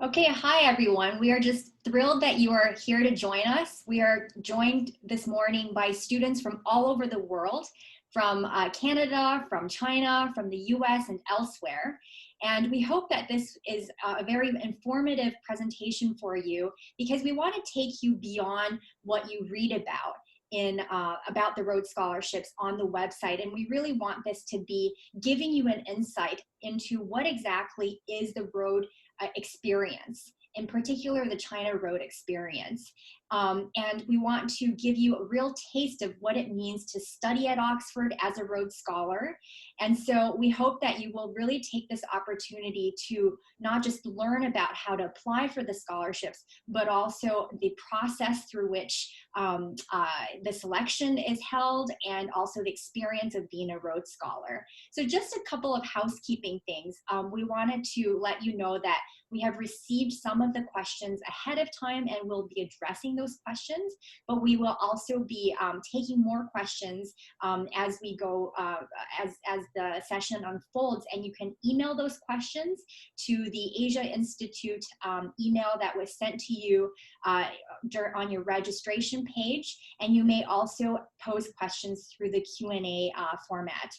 Okay, hi everyone. We are just thrilled that you are here to join us. We are joined this morning by students from all over the world, from Canada, from China, from the US, and elsewhere. And we hope that this is a very informative presentation for you because we want to take you beyond what you read about the Rhodes Scholarships on the website. And we really want this to be giving you an insight into what exactly is the Rhodes experience, in particular the China Road experience. And we want to give you a real taste of what it means to study at Oxford as a Rhodes Scholar. And so we hope that you will really take this opportunity to not just learn about how to apply for the scholarships, but also the process through which the selection is held and also the experience of being a Rhodes Scholar. So just a couple of housekeeping things. We wanted to let you know that we have received some of the questions ahead of time and we'll be addressing those questions, but we will also be taking more questions as we go, as the session unfolds, and you can email those questions to the Asia Institute email that was sent to you on your registration page, and you may also pose questions through the Q&A format.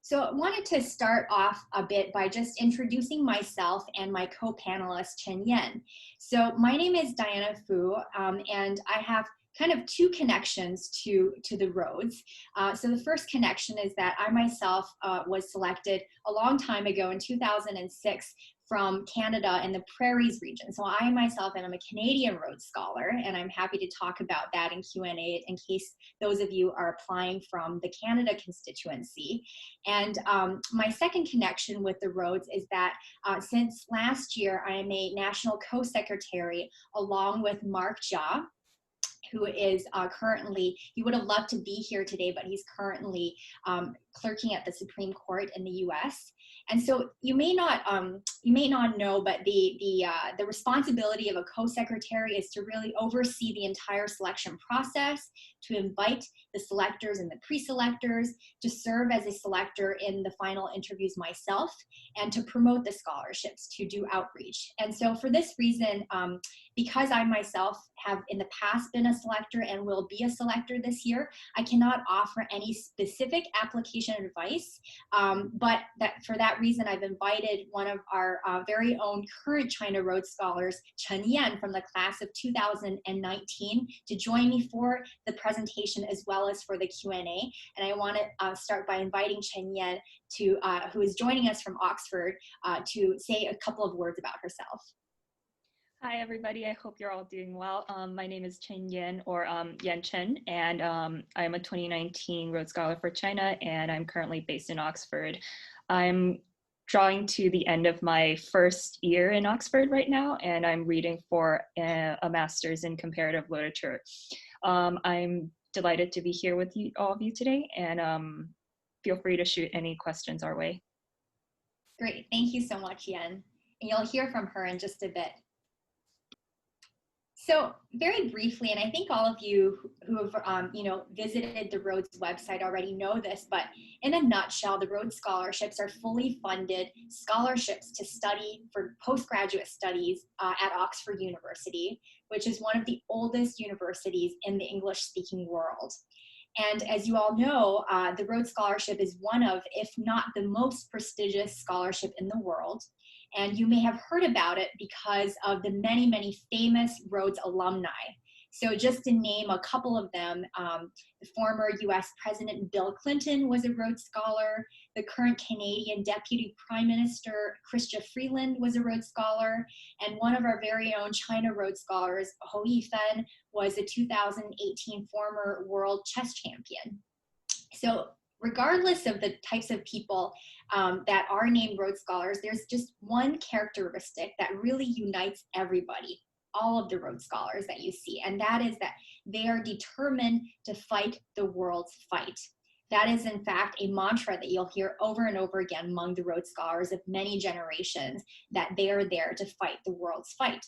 So I wanted to start off a bit by just introducing myself and my co-panelist, Chen-Yin. So my name is Diana Fu, and I have kind of two connections to the Rhodes. So the first connection is that I myself was selected a long time ago in 2006 from Canada and the Prairies region. So I myself am a Canadian Rhodes Scholar, and I'm happy to talk about that in Q&A in case those of you are applying from the Canada constituency. And my second connection with the Rhodes is that since last year, I am a national co-secretary along with Mark Jia, who is currently, he would have loved to be here today, but he's currently clerking at the Supreme Court in the US. And so you may not know, but the responsibility of a co-secretary is to really oversee the entire selection process, to invite the selectors and the pre-selectors, to serve as a selector in the final interviews myself, and to promote the scholarships, to do outreach. And so for this reason, because I myself have in the past been a selector and will be a selector this year, I cannot offer any specific application advice, but for that reason, I've invited one of our very own current China Rhodes Scholars, Chun-Yin, from the class of 2019 to join me for the presentation as well as for the Q&A. And I want to start by inviting Chen-Yin, who is joining us from Oxford, to say a couple of words about herself. Hi, everybody. I hope you're all doing well. My name is Chen-Yin, or Yan Chen, and I'm a 2019 Rhodes Scholar for China, and I'm currently based in Oxford. I'm drawing to the end of my first year in Oxford right now, and I'm reading for a master's in comparative literature. I'm delighted to be here with all of you today, and feel free to shoot any questions our way. Great. Thank you so much, Yan. And you'll hear from her in just a bit. So very briefly, and I think all of you who have visited the Rhodes website already know this, but in a nutshell, the Rhodes Scholarships are fully funded scholarships to study for postgraduate studies at Oxford University, which is one of the oldest universities in the English-speaking world. And as you all know, the Rhodes Scholarship is one of, if not the most prestigious scholarship in the world. And you may have heard about it because of the many, many famous Rhodes alumni. So just to name a couple of them, the former US President Bill Clinton was a Rhodes Scholar. The current Canadian Deputy Prime Minister Chrystia Freeland was a Rhodes Scholar. And one of our very own China Rhodes Scholars, Ho Yifan, was a 2018 former world chess champion. So regardless of the types of people that are named Rhodes Scholars, there's just one characteristic that really unites everybody, all of the Rhodes Scholars that you see, and that is that they are determined to fight the world's fight. That is, in fact, a mantra that you'll hear over and over again among the Rhodes Scholars of many generations, that they are there to fight the world's fight.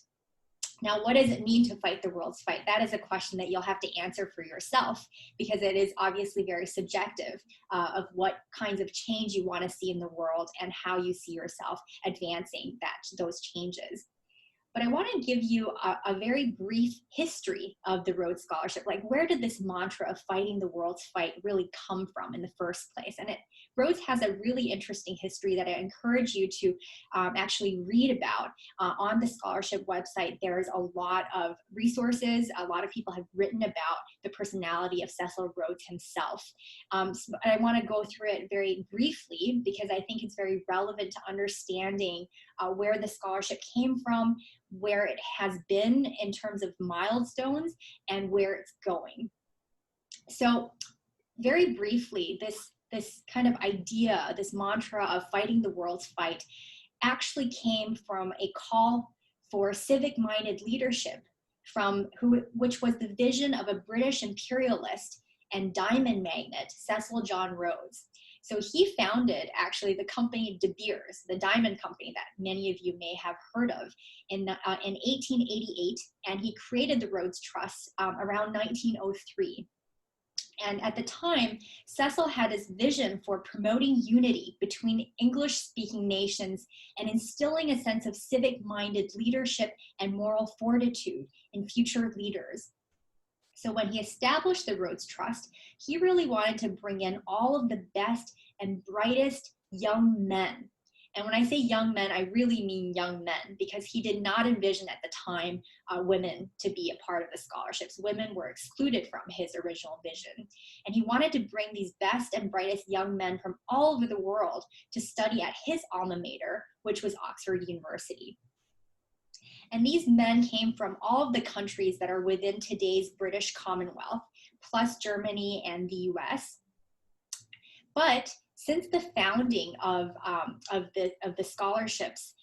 Now, what does it mean to fight the world's fight? That is a question that you'll have to answer for yourself, because it is obviously very subjective of what kinds of change you want to see in the world and how you see yourself advancing those changes. but I want to give you a very brief history of the Rhodes Scholarship. Like, where did this mantra of fighting the world's fight really come from in the first place? And Rhodes has a really interesting history that I encourage you to actually read about on the scholarship website. There's a lot of resources. A lot of people have written about the personality of Cecil Rhodes himself. So I want to go through it very briefly because I think it's very relevant to understanding where the scholarship came from, where it has been in terms of milestones, and where it's going. So very briefly, this kind of idea, this mantra of fighting the world's fight actually came from a call for civic-minded leadership which was the vision of a British imperialist and diamond magnate, Cecil John Rhodes. So he founded actually the company De Beers, the diamond company that many of you may have heard of, in 1888, and he created the Rhodes Trust around 1903. And at the time, Cecil had his vision for promoting unity between English-speaking nations and instilling a sense of civic-minded leadership and moral fortitude in future leaders. So when he established the Rhodes Trust, he really wanted to bring in all of the best and brightest young men. And when I say young men, I really mean young men, because he did not envision at the time women to be a part of the scholarships. Women were excluded from his original vision. And he wanted to bring these best and brightest young men from all over the world to study at his alma mater, which was Oxford University. And these men came from all of the countries that are within today's British Commonwealth, plus Germany and the US. But since the founding of the scholarships,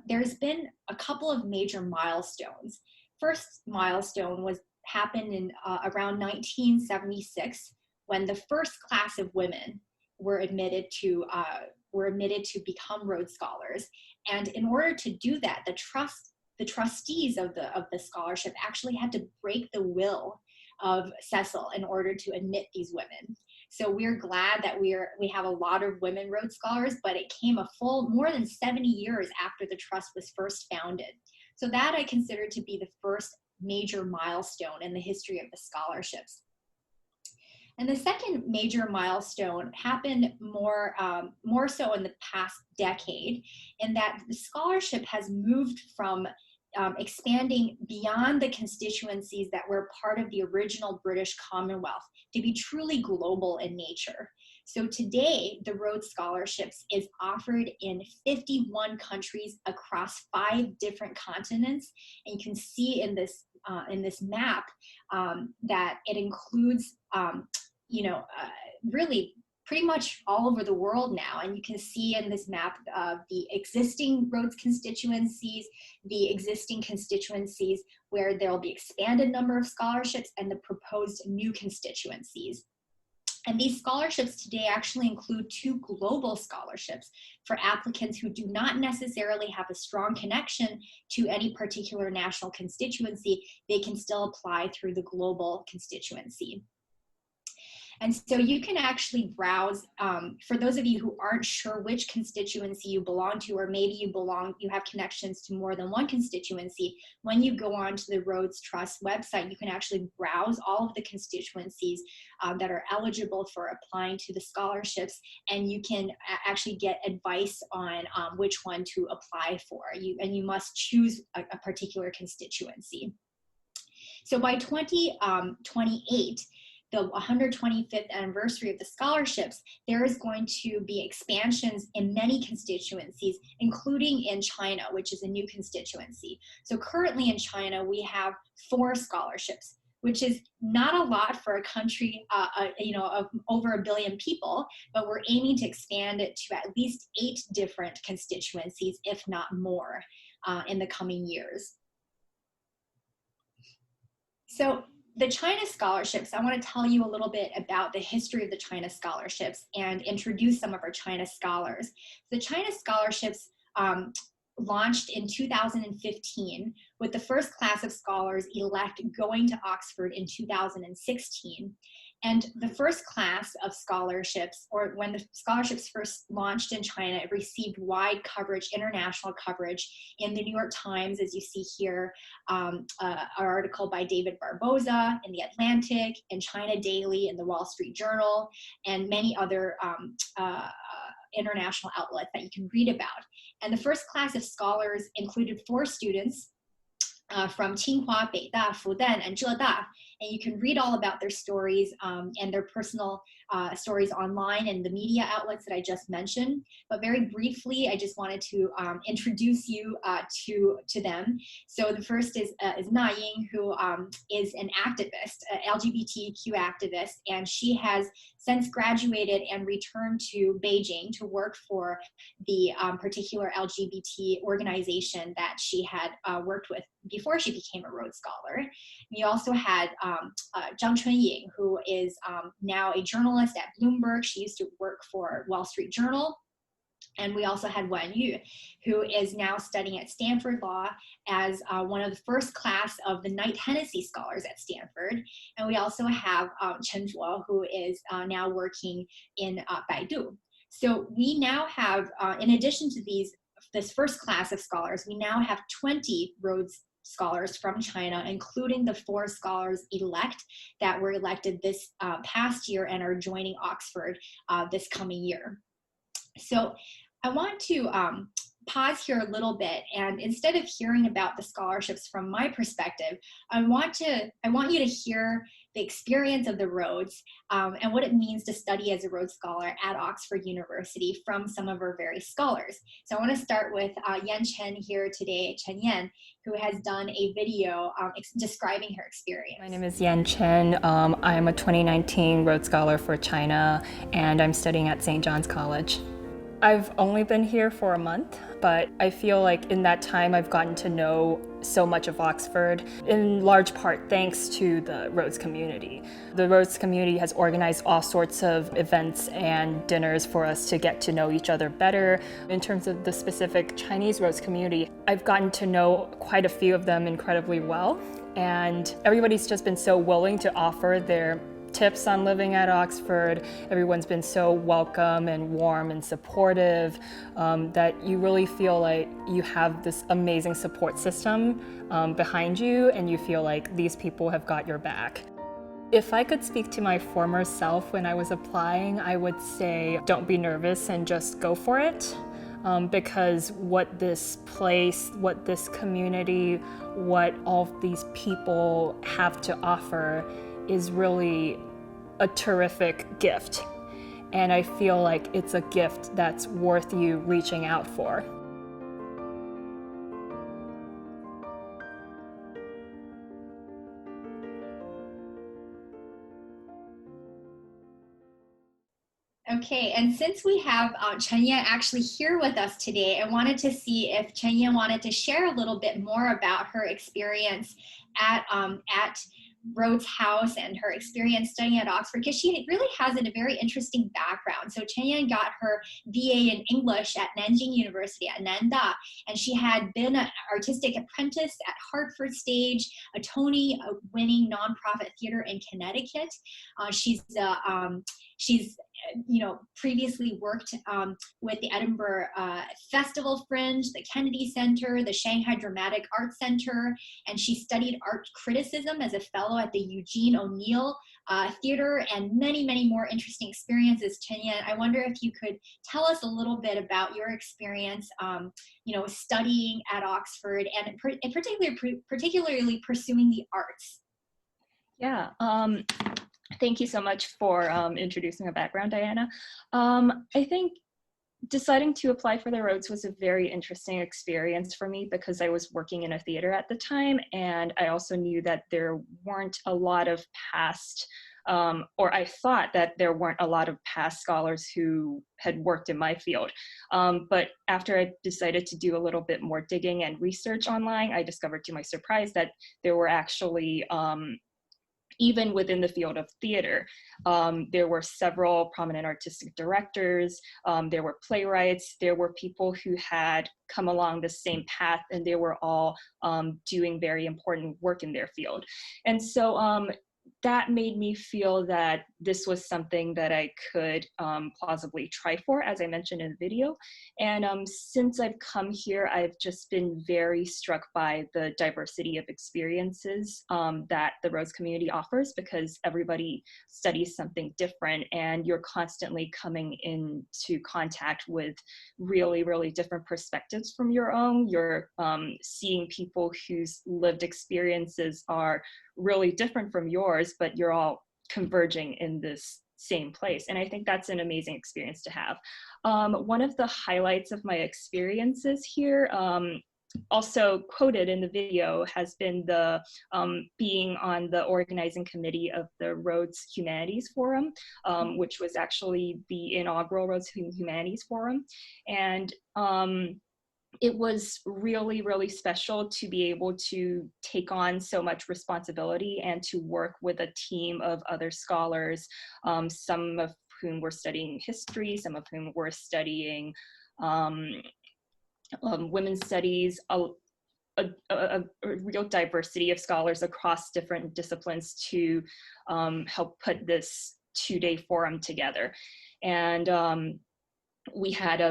there's been a couple of major milestones. First milestone happened in around 1976, when the first class of women were admitted to become Rhodes Scholars. And in order to do that, the trustees of the scholarship actually had to break the will of Cecil in order to admit these women. So we're glad that we have a lot of women Rhodes Scholars, but it came a full more than 70 years after the trust was first founded. So that I consider to be the first major milestone in the history of the scholarships. And the second major milestone happened more so in the past decade, in that the scholarship has moved from expanding beyond the constituencies that were part of the original British Commonwealth to be truly global in nature. So today, the Rhodes Scholarships is offered in 51 countries across 5 different continents. And you can see in this map that it includes, really pretty much all over the world now. And you can see in this map the existing Rhodes constituencies, the existing constituencies where there will be expanded number of scholarships, and the proposed new constituencies. And these scholarships today actually include 2 global scholarships for applicants who do not necessarily have a strong connection to any particular national constituency. They can still apply through the global constituency. And so you can actually browse, for those of you who aren't sure which constituency you belong to, or maybe you have connections to more than one constituency, when you go onto the Rhodes Trust website, you can actually browse all of the constituencies that are eligible for applying to the scholarships, and you can actually get advice on which one to apply for. And you must choose a particular constituency. So by 2028, the 125th anniversary of the scholarships, there is going to be expansions in many constituencies, including in China, which is a new constituency. So currently in China, we have 4 scholarships, which is not a lot for a country of over 1 billion people, but we're aiming to expand it to at least 8 different constituencies, if not more, in the coming years. So the China scholarships, I want to tell you a little bit about the history of the China scholarships and introduce some of our China scholars. The China scholarships launched in 2015, with the first class of scholars elect going to Oxford in 2016. And the first class of scholarships, or when the scholarships first launched in China, it received wide coverage, international coverage in the New York Times, as you see here, an article by David Barboza in the Atlantic, in China Daily, in the Wall Street Journal, and many other international outlets that you can read about. And the first class of scholars included 4 students from Tsinghua, Beida, Fudan, and Zheda. And you can read all about their stories and their personal stories online and the media outlets that I just mentioned. But very briefly, I just wanted to introduce you to them. So the first is Na Ying, who is an activist, an LGBTQ activist, and she has since graduated and returned to Beijing to work for the particular LGBT organization that she had worked with before she became a Rhodes Scholar. We also had Chun-Yin, who is now a journalist at Bloomberg. She used to work for Wall Street Journal. And we also had Wan Yu, who is now studying at Stanford Law as one of the first class of the Knight Hennessy Scholars at Stanford. And we also have Chen, who is now working in Baidu. So we now have, in addition to this first class of scholars, we now have 20 Rhodes Scholars from China, including the 4 scholars elect that were elected this past year and are joining Oxford this coming year. So I want to pause here a little bit, and instead of hearing about the scholarships from my perspective, I want you to hear the experience of the Rhodes and what it means to study as a Rhodes Scholar at Oxford University from some of our various scholars. So I want to start with Yan Chen here today, Chen Yan, who has done a video describing her experience. My name is Yan Chen. I'm a 2019 Rhodes Scholar for China, and I'm studying at St. John's College. I've only been here for a month, but I feel like in that time I've gotten to know so much of Oxford, in large part thanks to the Rhodes community. The Rhodes community has organized all sorts of events and dinners for us to get to know each other better. In terms of the specific Chinese Rhodes community, I've gotten to know quite a few of them incredibly well, and everybody's just been so willing to offer their tips on living at Oxford. Everyone's been so welcome and warm and supportive that you really feel like you have this amazing support system behind you, and you feel like these people have got your back. If I could speak to my former self when I was applying, I would say don't be nervous and just go for it. Because what this place, what this community, what all of these people have to offer is really a terrific gift. And I feel like it's a gift that's worth you reaching out for. Okay, and since we have Chen-Yin actually here with us today, I wanted to see if Chen-Yin wanted to share a little bit more about her experience at Rhodes House and her experience studying at Oxford, because she really has a very interesting background. So Chen-Yin got her BA in English at Nanjing University at Nanda, and she had been an artistic apprentice at Hartford Stage, a Tony-winning nonprofit theater in Connecticut. She's previously worked with the Edinburgh Festival Fringe, the Kennedy Center, the Shanghai Dramatic Arts Center, and she studied art criticism as a fellow at the Eugene O'Neill Theater, and many, many more interesting experiences. Chen-Yin, I wonder if you could tell us a little bit about your experience, studying at Oxford and particularly pursuing the arts. Yeah. Thank you so much for introducing a background, Diana. I think deciding to apply for the Rhodes was a very interesting experience for me because I was working in a theater at the time, and I also knew that there weren't a lot of past, or I thought that there weren't a lot of past scholars who had worked in my field. But after I decided to do a little bit more digging and research online, I discovered to my surprise that there were actually even within the field of theater, there were several prominent artistic directors, there were playwrights, there were people who had come along the same path, and they were all doing very important work in their field. And so that made me feel that this was something that I could plausibly try for, as I mentioned in the video. And since I've come here, I've just been very struck by the diversity of experiences that the Rhodes community offers, because everybody studies something different, and you're constantly coming into contact with really, really different perspectives from your own. You're seeing people whose lived experiences are really different from yours, but you're all converging in this same place. And I think that's an amazing experience to have. One of the highlights of my experiences here, also quoted in the video, has been the being on the organizing committee of the Rhodes Humanities Forum, which was actually the inaugural Rhodes Humanities Forum. And it was really, really special to be able to take on so much responsibility and to work with a team of other scholars, some of whom were studying history, some of whom were studying women's studies, a real diversity of scholars across different disciplines to help put this two-day forum together. And we had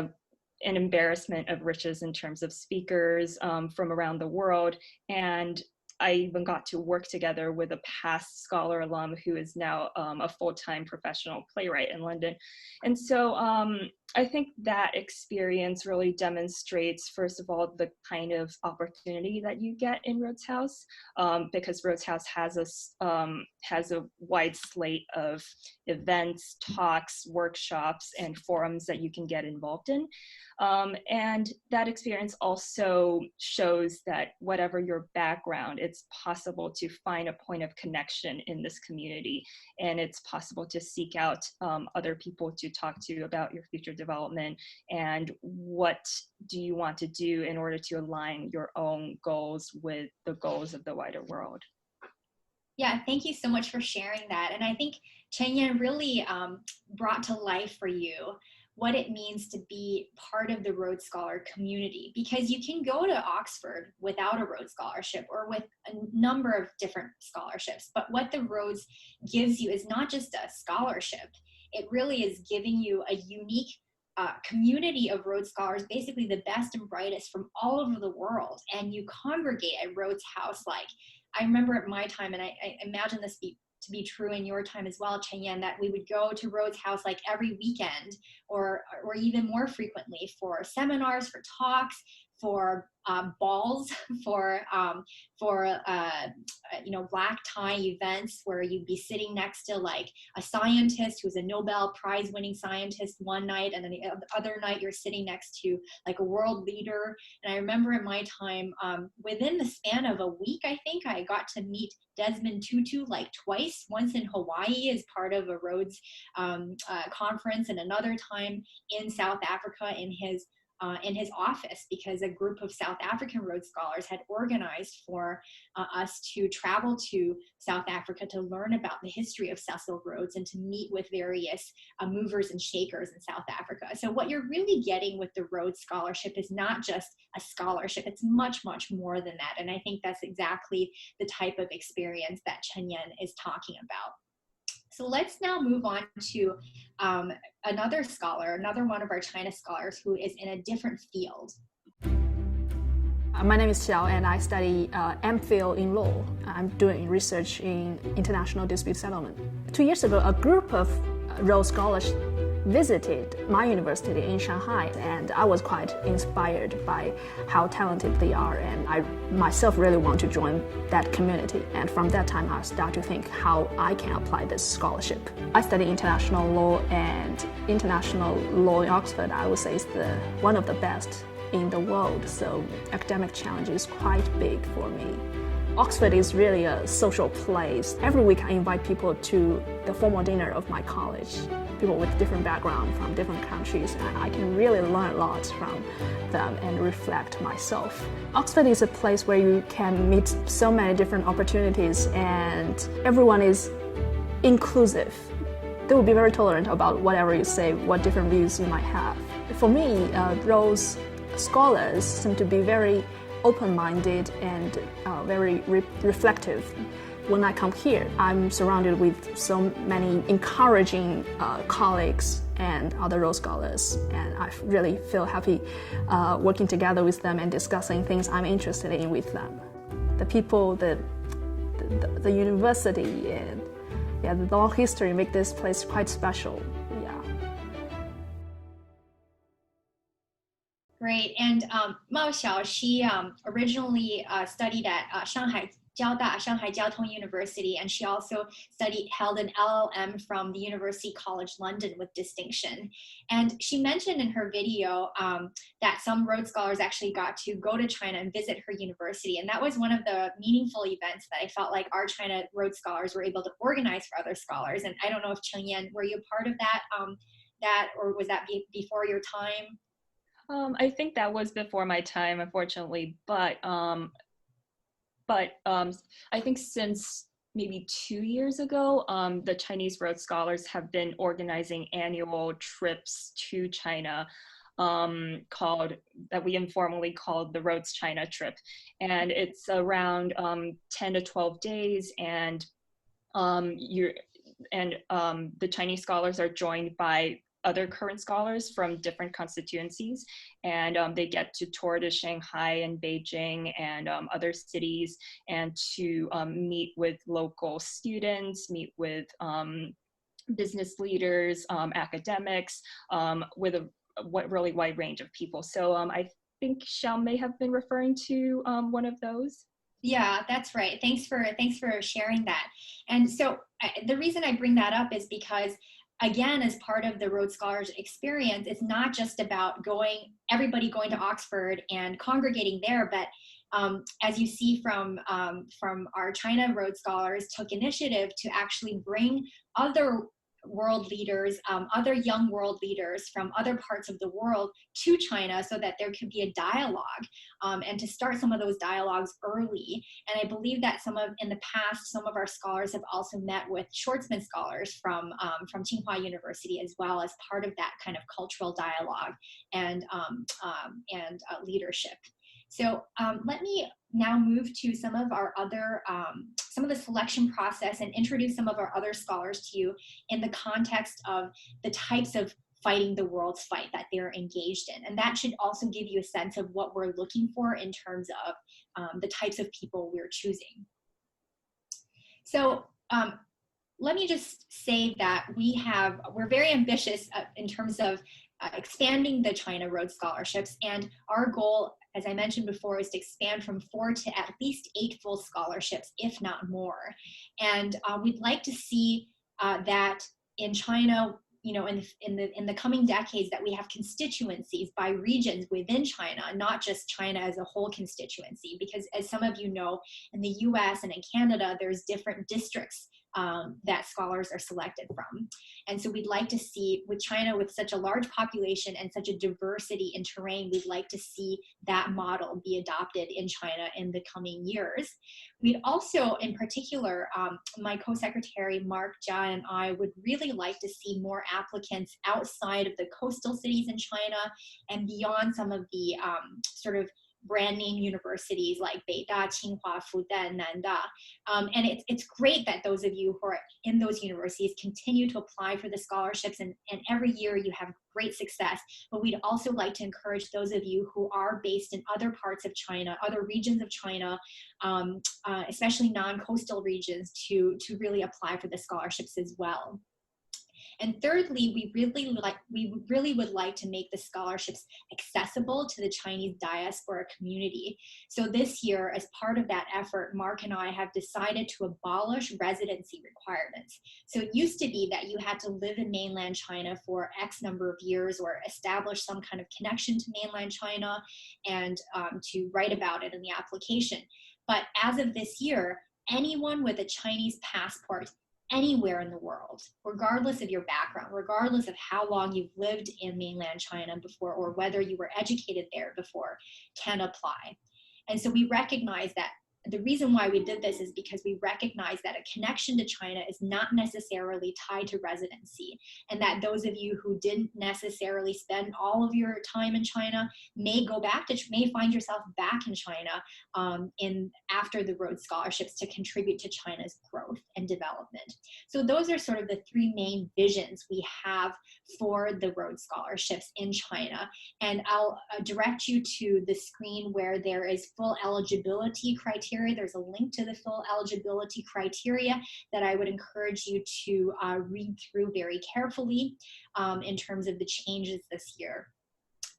an embarrassment of riches in terms of speakers from around the world. And I even got to work together with a past scholar alum who is now a full-time professional playwright in London. And so I think that experience really demonstrates, first of all, the kind of opportunity that you get in Rhodes House, because Rhodes House has a wide slate of events, talks, workshops, and forums that you can get involved in. And that experience also shows that whatever your background, it's possible to find a point of connection in this community, and it's possible to seek out other people to talk to about your future development and what do you want to do in order to align your own goals with the goals of the wider world. Yeah, thank you so much for sharing that. And I think Chen-Yin really brought to life for you what it means to be part of the Rhodes Scholar community, because you can go to Oxford without a Rhodes Scholarship or with a number of different scholarships. But what the Rhodes gives you is not just a scholarship, it really is giving you a unique community of Rhodes Scholars, basically the best and brightest from all over the world. And you congregate at Rhodes House. Like, I remember at my time, and I imagine this to be true in your time as well, Chen-Yin, that we would go to Rhodes House like every weekend or even more frequently for seminars, for talks, for balls, for black tie events where you'd be sitting next to like a scientist who's a Nobel Prize winning scientist one night, and then the other night you're sitting next to like a world leader. And I remember in my time, within the span of a week, I think I got to meet Desmond Tutu like twice, once in Hawaii as part of a Rhodes conference, and another time in South Africa in his office, because a group of South African Rhodes Scholars had organized for us to travel to South Africa to learn about the history of Cecil Rhodes and to meet with various movers and shakers in South Africa. So what you're really getting with the Rhodes Scholarship is not just a scholarship, it's much, much more than that. And I think that's exactly the type of experience that Chen-Yin is talking about. So let's now move on to another scholar, another one of our China scholars who is in a different field. My name is Mphil, and I study Mphil in Lowell. I'm doing research in international dispute settlement. 2 years ago, a group of Rhodes Scholars visited my university in Shanghai, and I was quite inspired by how talented they are, and I myself really want to join that community. And from that time, I started to think how I can apply this scholarship. I study international law, and international law in Oxford, I would say, is one of the best in the world, so academic challenge is quite big for me. Oxford is really a social place. Every week I invite people to the formal dinner of my college, people with different backgrounds from different countries, and I can really learn a lot from them and reflect myself. Oxford is a place where you can meet so many different opportunities, and everyone is inclusive. They will be very tolerant about whatever you say, what different views you might have. For me, Rhodes Scholars seem to be very open-minded and very reflective. when I come here, I'm surrounded with so many encouraging colleagues and other Rhodes Scholars, and I really feel happy working together with them and discussing things I'm interested in with them. The people, the university, and the long history make this place quite special. Great. And Mphil, she originally studied at Shanghai Jiao Tong University, and she also held an LLM from the University College London with distinction. And she mentioned in her video that some Rhodes Scholars actually got to go to China and visit her university. And that was one of the meaningful events that I felt like our China Rhodes Scholars were able to organize for other scholars. And I don't know if Chen-Yin, were you a part of that, or was that before your time? I think that was before my time, unfortunately, but I think since maybe 2 years ago, the Chinese Rhodes Scholars have been organizing annual trips to China that we informally called the Rhodes China trip. And it's around 10 to 12 days, and the Chinese scholars are joined by other current scholars from different constituencies, and they get to tour to Shanghai and Beijing and other cities, and to meet with local students, meet with business leaders, academics, with a really wide range of people. So I think Xiao may have been referring to one of those. Yeah, that's right. Thanks for sharing that. And so the reason I bring that up is because, again, as part of the Rhodes Scholars experience, it's not just about everybody going to Oxford and congregating there, but as you see from our China Rhodes Scholars took initiative to actually bring other world leaders, other young world leaders from other parts of the world to China, so that there could be a dialogue, and to start some of those dialogues early. And I believe that in the past, some of our scholars have also met with Schwartzman scholars from Tsinghua University, as well, as part of that kind of cultural dialogue and leadership. So let me now move to some of the selection process and introduce some of our other scholars to you in the context of the types of fighting the world's fight that they're engaged in. And that should also give you a sense of what we're looking for in terms of the types of people we're choosing. So let me just say that we're very ambitious in terms of expanding the China Rhodes Scholarships, and our goal, as I mentioned before, is to expand from 4 to at least 8 full scholarships, if not more. And we'd like to see that in China, in the coming decades, that we have constituencies by regions within China, not just China as a whole constituency, because as some of you know, in the US and in Canada, there's different districts that scholars are selected from. And so we'd like to see, with China with such a large population and such a diversity in terrain, we'd like to see that model be adopted in China in the coming years. We'd also, in particular, my co-secretary Mark, Jia, and I would really like to see more applicants outside of the coastal cities in China and beyond some of the sort of brand name universities like Beida, Tsinghua, Fudan, Nanda. And it's great that those of you who are in those universities continue to apply for the scholarships, and every year you have great success. But we'd also like to encourage those of you who are based in other parts of China, other regions of China, especially non-coastal regions, to really apply for the scholarships as well. And thirdly, we really would like to make the scholarships accessible to the Chinese diaspora community. So this year, as part of that effort, Mark and I have decided to abolish residency requirements. So it used to be that you had to live in mainland China for X number of years or establish some kind of connection to mainland China and to write about it in the application. But as of this year, anyone with a Chinese passport anywhere in the world, regardless of your background, regardless of how long you've lived in mainland China before, or whether you were educated there before, can apply. And so we recognize that the reason why we did this is because we recognize that a connection to China is not necessarily tied to residency, and that those of you who didn't necessarily spend all of your time in China may find yourself back in China after the Rhodes Scholarships to contribute to China's growth and development. So those are sort of the three main visions we have for the Rhodes Scholarships in China. And I'll direct you to the screen where there is full eligibility criteria. There's a link to the full eligibility criteria that I would encourage you to read through very carefully in terms of the changes this year.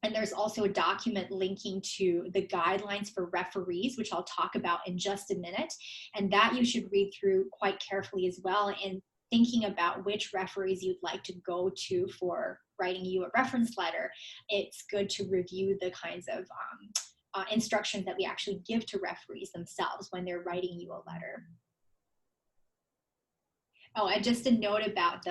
And there's also a document linking to the guidelines for referees, which I'll talk about in just a minute. And that you should read through quite carefully as well, and thinking about which referees you'd like to go to for writing you a reference letter. It's good to review the kinds of instructions that we actually give to referees themselves when they're writing you a letter. Oh, and just a note about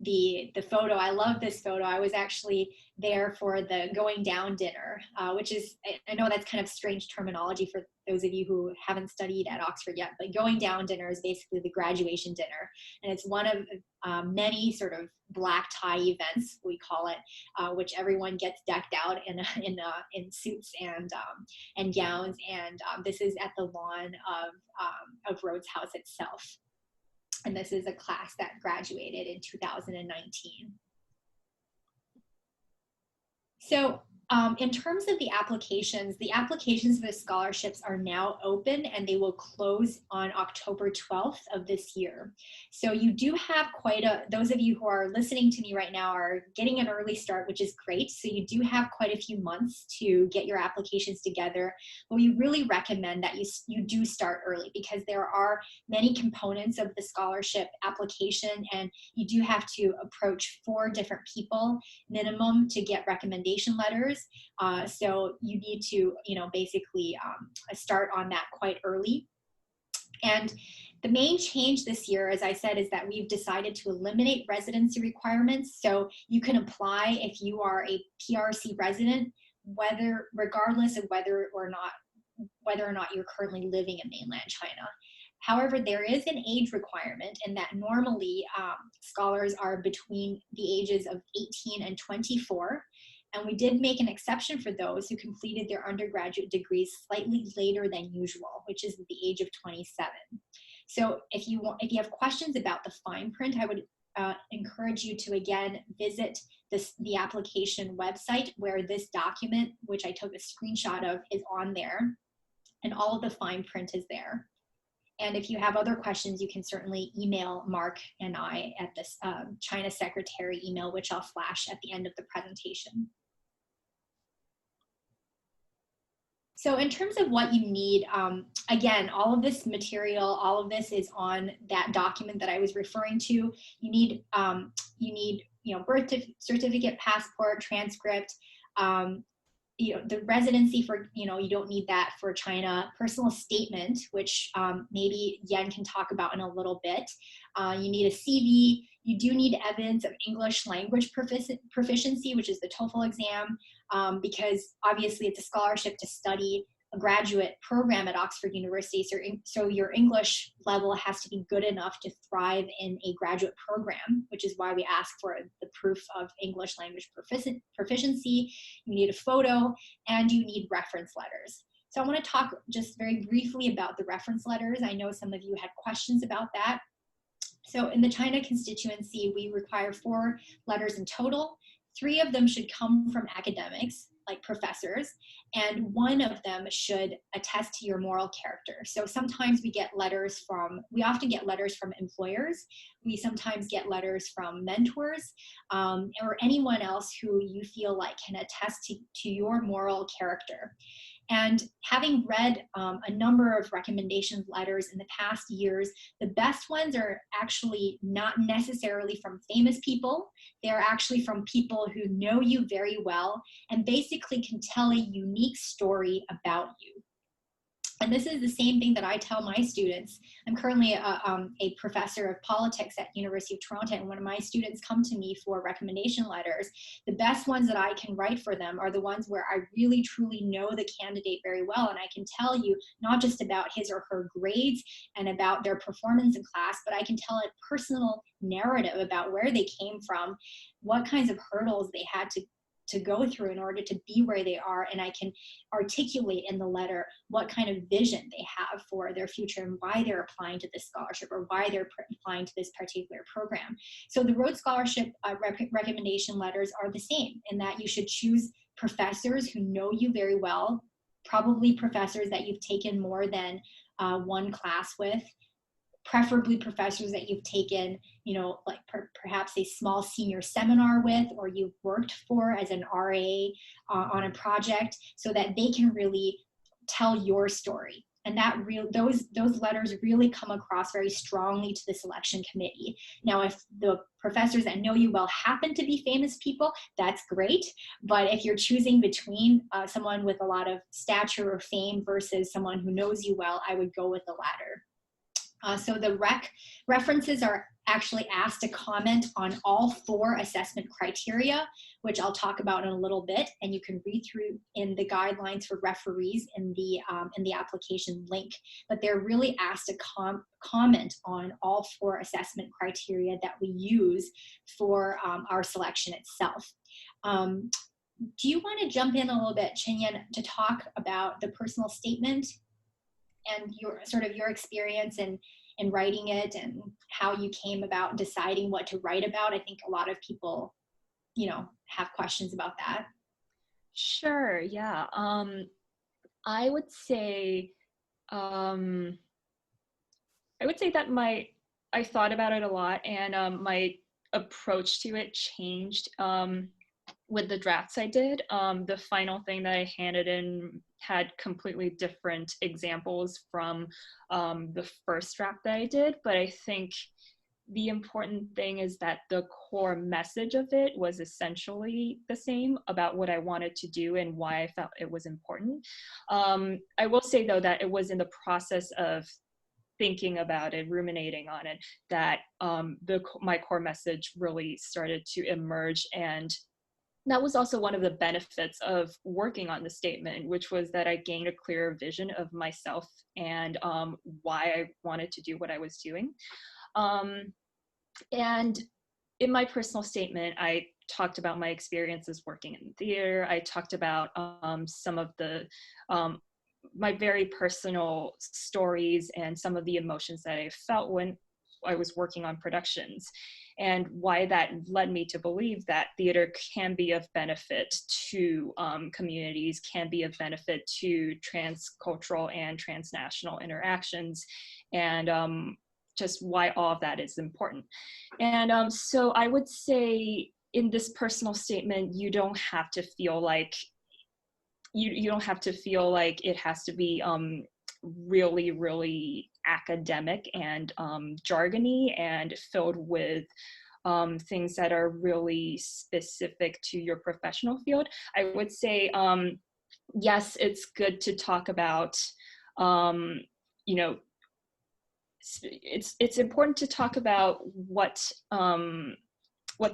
the photo. I love this photo. I was actually there for the going down dinner, which is, I know that's kind of strange terminology for those of you who haven't studied at Oxford yet, but going down dinner is basically the graduation dinner. And it's one of many sort of black tie events, we call it, which everyone gets decked out in suits and gowns. And this is at the lawn of Rhodes House itself. And this is a class that graduated in 2019. So in terms of the applications for the scholarships are now open, and they will close on October 12th of this year. So you do have those of you who are listening to me right now are getting an early start, which is great. So you do have quite a few months to get your applications together. But we really recommend that you do start early, because there are many components of the scholarship application, and you do have to approach 4 different people minimum to get recommendation letters. So you need to, basically start on that quite early. And the main change this year, as I said, is that we've decided to eliminate residency requirements. So you can apply if you are a PRC resident, regardless of whether or not you're currently living in mainland China. However, there is an age requirement, and that normally scholars are between the ages of 18 and 24. And we did make an exception for those who completed their undergraduate degrees slightly later than usual, which is at the age of 27. So if you have questions about the fine print, I would encourage you to again visit the application website, where this document, which I took a screenshot of, is on there, and all of the fine print is there. And if you have other questions, you can certainly email Mark and I at this China Secretary email, which I'll flash at the end of the presentation. So in terms of what you need, again, all of this material, all of this is on that document that I was referring to. You need birth certificate, passport, transcript, the residency for, you don't need that for China, personal statement, which maybe Yen can talk about in a little bit. You need a CV. You do need evidence of English language proficiency, which is the TOEFL exam, because obviously it's a scholarship to study a graduate program at Oxford University. So your English level has to be good enough to thrive in a graduate program, which is why we ask for the proof of English language proficiency. You need a photo, and you need reference letters. So I want to talk just very briefly about the reference letters. I know some of you had questions about that. So in the China Constituency, we require 4 letters in total. 3 of them should come from academics, like professors, and 1 of them should attest to your moral character. So sometimes we often get letters from employers. We sometimes get letters from mentors, or anyone else who you feel like can attest to your moral character. And having read a number of recommendation letters in the past years, the best ones are actually not necessarily from famous people. They're actually from people who know you very well and basically can tell a unique story about you. And this is the same thing that I tell my students. I'm currently a professor of politics at University of Toronto, and when my students come to me for recommendation letters, the best ones that I can write for them are the ones where I really truly know the candidate very well, and I can tell you not just about his or her grades and about their performance in class, but I can tell a personal narrative about where they came from, what kinds of hurdles they had to go through in order to be where they are, and I can articulate in the letter what kind of vision they have for their future and why they're applying to this scholarship or why they're applying to this particular program. So the Rhodes Scholarship recommendation letters are the same in that you should choose professors who know you very well, probably professors that you've taken more than one class with, preferably professors that you've taken, you know, like perhaps a small senior seminar with, or you've worked for as an RA on a project, so that they can really tell your story. And that those letters really come across very strongly to the selection committee. Now, if the professors that know you well happen to be famous people, that's great. But if you're choosing between someone with a lot of stature or fame versus someone who knows you well, I would go with the latter. So the references are actually asked to comment on all 4 assessment criteria, which I'll talk about in a little bit, and you can read through in the guidelines for referees in the application link. But they're really asked to comment on all 4 assessment criteria that we use for our selection itself. Do you want to jump in a little bit, Chen-Yin, to talk about the personal statement and your experience in writing it and how you came about deciding what to write about? I think a lot of people, you know, have questions about that. Sure, yeah. I would say that I thought about it a lot, and my approach to it changed with the drafts I did. The final thing that I handed in had completely different examples from the first draft that I did, but I think the important thing is that the core message of it was essentially the same about what I wanted to do and why I felt it was important. I will say, though, that it was in the process of thinking about it, ruminating on it, that my core message really started to emerge. And that was also one of the benefits of working on the statement, which was that I gained a clearer vision of myself and why I wanted to do what I was doing. And in my personal statement, I talked about my experiences working in theater. I talked about some of the my very personal stories and some of the emotions that I felt when I was working on productions, and why that led me to believe that theater can be of benefit to communities, can be of benefit to transcultural and transnational interactions, and just why all of that is important. And so I would say in this personal statement, you don't have to feel like you don't have to feel like it has to be really, really academic and jargony and filled with things that are really specific to your professional field. I would say, yes, it's good to talk about, you know, it's important to talk about what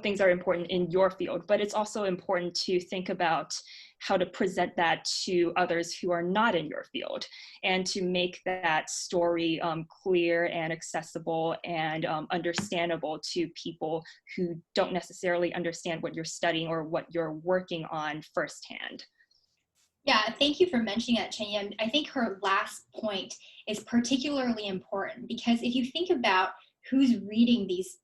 things are important in your field, but it's also important to think about how to present that to others who are not in your field, and to make that story clear and accessible and understandable to people who don't necessarily understand what you're studying or what you're working on firsthand. Yeah, thank you for mentioning that, Chen-Yin. I think her last point is particularly important, because if you think about who's reading these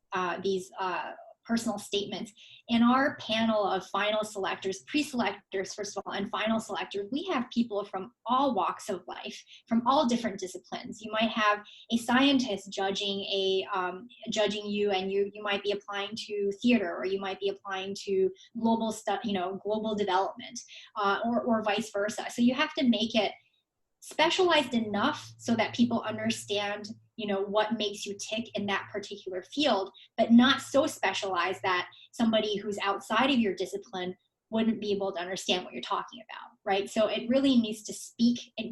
personal statements, in our panel of final selectors, pre-selectors, first of all, and final selectors, we have people from all walks of life, from all different disciplines. You might have a scientist judging you, and you might be applying to theater, or you might be applying to global stuff, global development, or vice versa. So you have to make it specialized enough so that people understand what makes you tick in that particular field, but not so specialized that somebody who's outside of your discipline wouldn't be able to understand what you're talking about, right? So it really needs to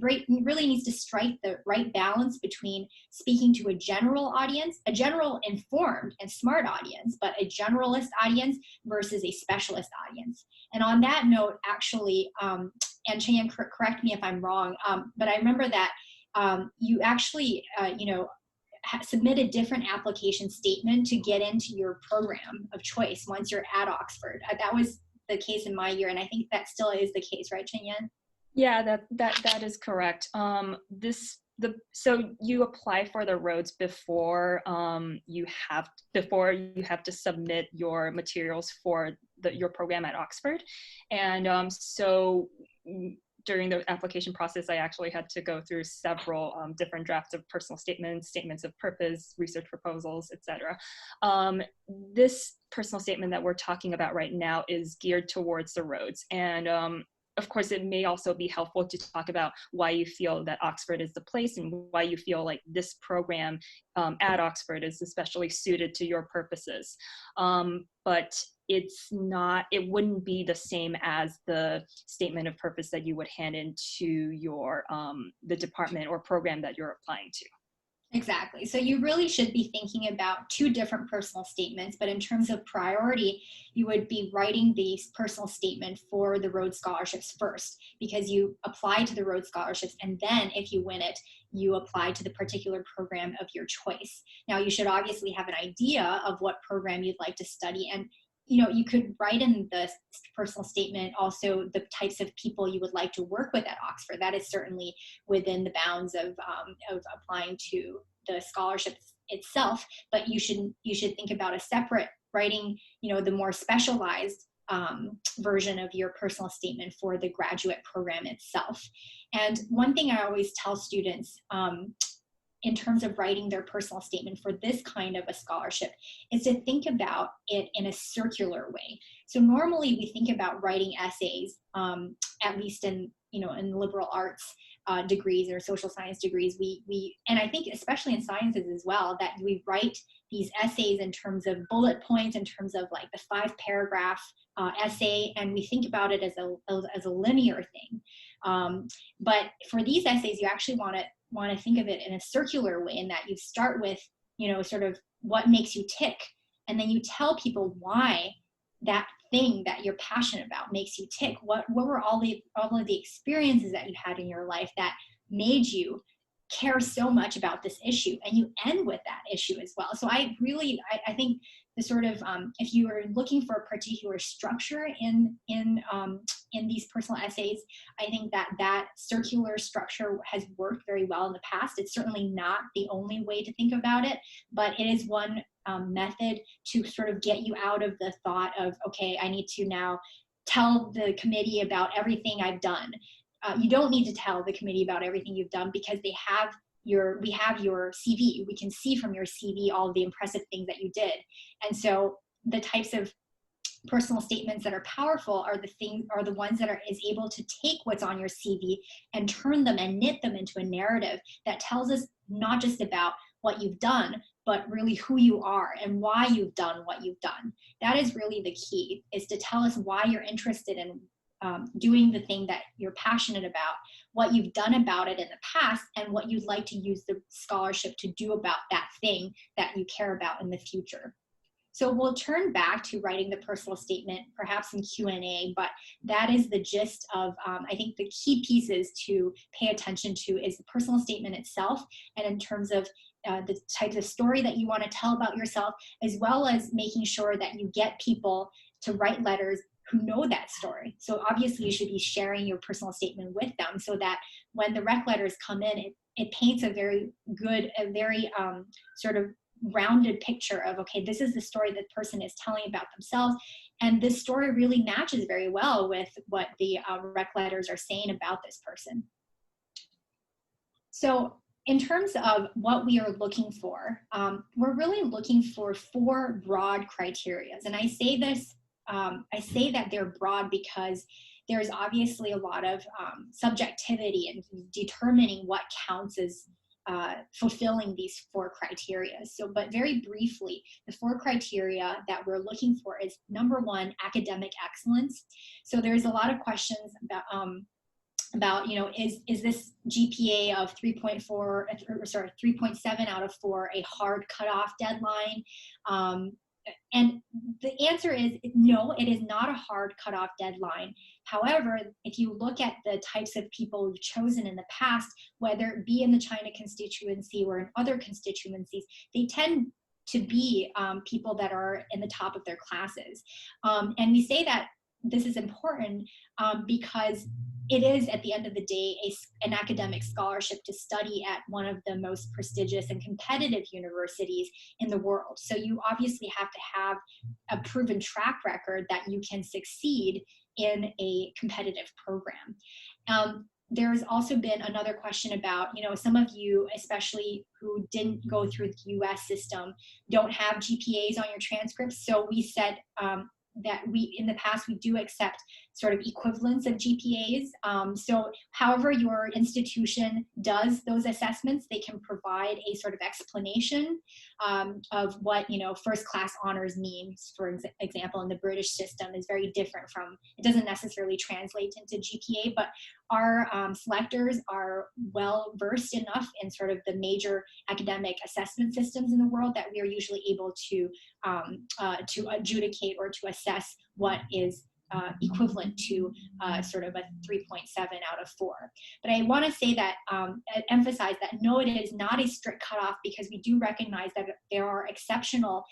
really needs to strike the right balance between speaking to a general audience, a general informed and smart audience, but a generalist audience versus a specialist audience. And on that note, actually, and Chen, correct me if I'm wrong, but I remember that you actually, submit a different application statement to get into your program of choice once you're at Oxford. That was the case in my year, and I think that still is the case, right, Chin-Yin? Yeah, that is correct. So you apply for the Rhodes before you have to submit your materials for your program at Oxford, and so during the application process, I actually had to go through several different drafts of personal statements, statements of purpose, research proposals, etc. This personal statement that we're talking about right now is geared towards the Rhodes. And of course, it may also be helpful to talk about why you feel that Oxford is the place and why you feel like this program at Oxford is especially suited to your purposes. But it wouldn't be the same as the statement of purpose that you would hand into your, the department or program that you're applying to. Exactly. So you really should be thinking about two different personal statements, but in terms of priority, you would be writing the personal statement for the Rhodes Scholarships first, because you apply to the Rhodes Scholarships, and then if you win it, you apply to the particular program of your choice. Now, you should obviously have an idea of what program you'd like to study, and you could write in the personal statement also the types of people you would like to work with at Oxford. That is certainly within the bounds of applying to the scholarships itself. But you should think about a separate writing, the more specialized version of your personal statement for the graduate program itself. And one thing I always tell students, in terms of writing their personal statement for this kind of a scholarship, is to think about it in a circular way. So normally we think about writing essays, at least in liberal arts degrees or social science degrees, and I think especially in sciences as well, that we write these essays in terms of bullet points, in terms of like the 5-paragraph essay, and we think about it as a linear thing. But for these essays, you actually want to think of it in a circular way, in that you start with, sort of what makes you tick, and then you tell people why that thing that you're passionate about makes you tick. What were all of the experiences that you had in your life that made you care so much about this issue, and you end with that issue as well. So I think the sort of, if you are looking for a particular structure in these personal essays, I think that circular structure has worked very well in the past. It's certainly not the only way to think about it, but it is one method to sort of get you out of the thought of, okay, I need to now tell the committee about everything I've done. You don't need to tell the committee about everything you've done, because we have your CV. We can see from your CV all of the impressive things that you did. And so the types of personal statements that are powerful are the ones that is able to take what's on your CV and turn them and knit them into a narrative that tells us not just about what you've done, but really who you are and why you've done what you've done. That is really the key, is to tell us why you're interested in doing the thing that you're passionate about, what you've done about it in the past, and what you'd like to use the scholarship to do about that thing that you care about in the future. So we'll turn back to writing the personal statement, perhaps in Q&A, but that is the gist of, I think the key pieces to pay attention to is the personal statement itself, and in terms of the types of story that you want to tell about yourself, as well as making sure that you get people to write letters who know that story. So obviously you should be sharing your personal statement with them, so that when the rec letters come in, it paints a very good, sort of rounded picture of, okay, this is the story that person is telling about themselves, and this story really matches very well with what the rec letters are saying about this person. So in terms of what we are looking for, we're really looking for 4 broad criteria. And I say this, I say that they're broad because there's obviously a lot of subjectivity in determining what counts as fulfilling these 4 criteria. So, but very briefly, the 4 criteria that we're looking for is, number 1, academic excellence. So there's a lot of questions about, you know, is this GPA of 3.7 out of 4 a hard cutoff deadline? And the answer is no, it is not a hard cutoff deadline. However, if you look at the types of people we've chosen in the past, whether it be in the China constituency or in other constituencies, they tend to be people that are in the top of their classes. And we say that this is important because it is, at the end of the day, an academic scholarship to study at one of the most prestigious and competitive universities in the world. So you obviously have to have a proven track record that you can succeed in a competitive program. There's also been another question about, you know, some of you, especially who didn't go through the US system, don't have GPAs on your transcripts. So we said that in the past, we do accept sort of equivalents of GPAs. So however your institution does those assessments, they can provide a sort of explanation of what, you know, first class honors means. For example, in the British system is very different from, it doesn't necessarily translate into GPA, but our selectors are well versed enough in sort of the major academic assessment systems in the world that we are usually able to adjudicate or to assess what is equivalent to sort of a 3.7 out of 4. But I want to say that, emphasize that no, it is not a strict cutoff, because we do recognize that there are exceptional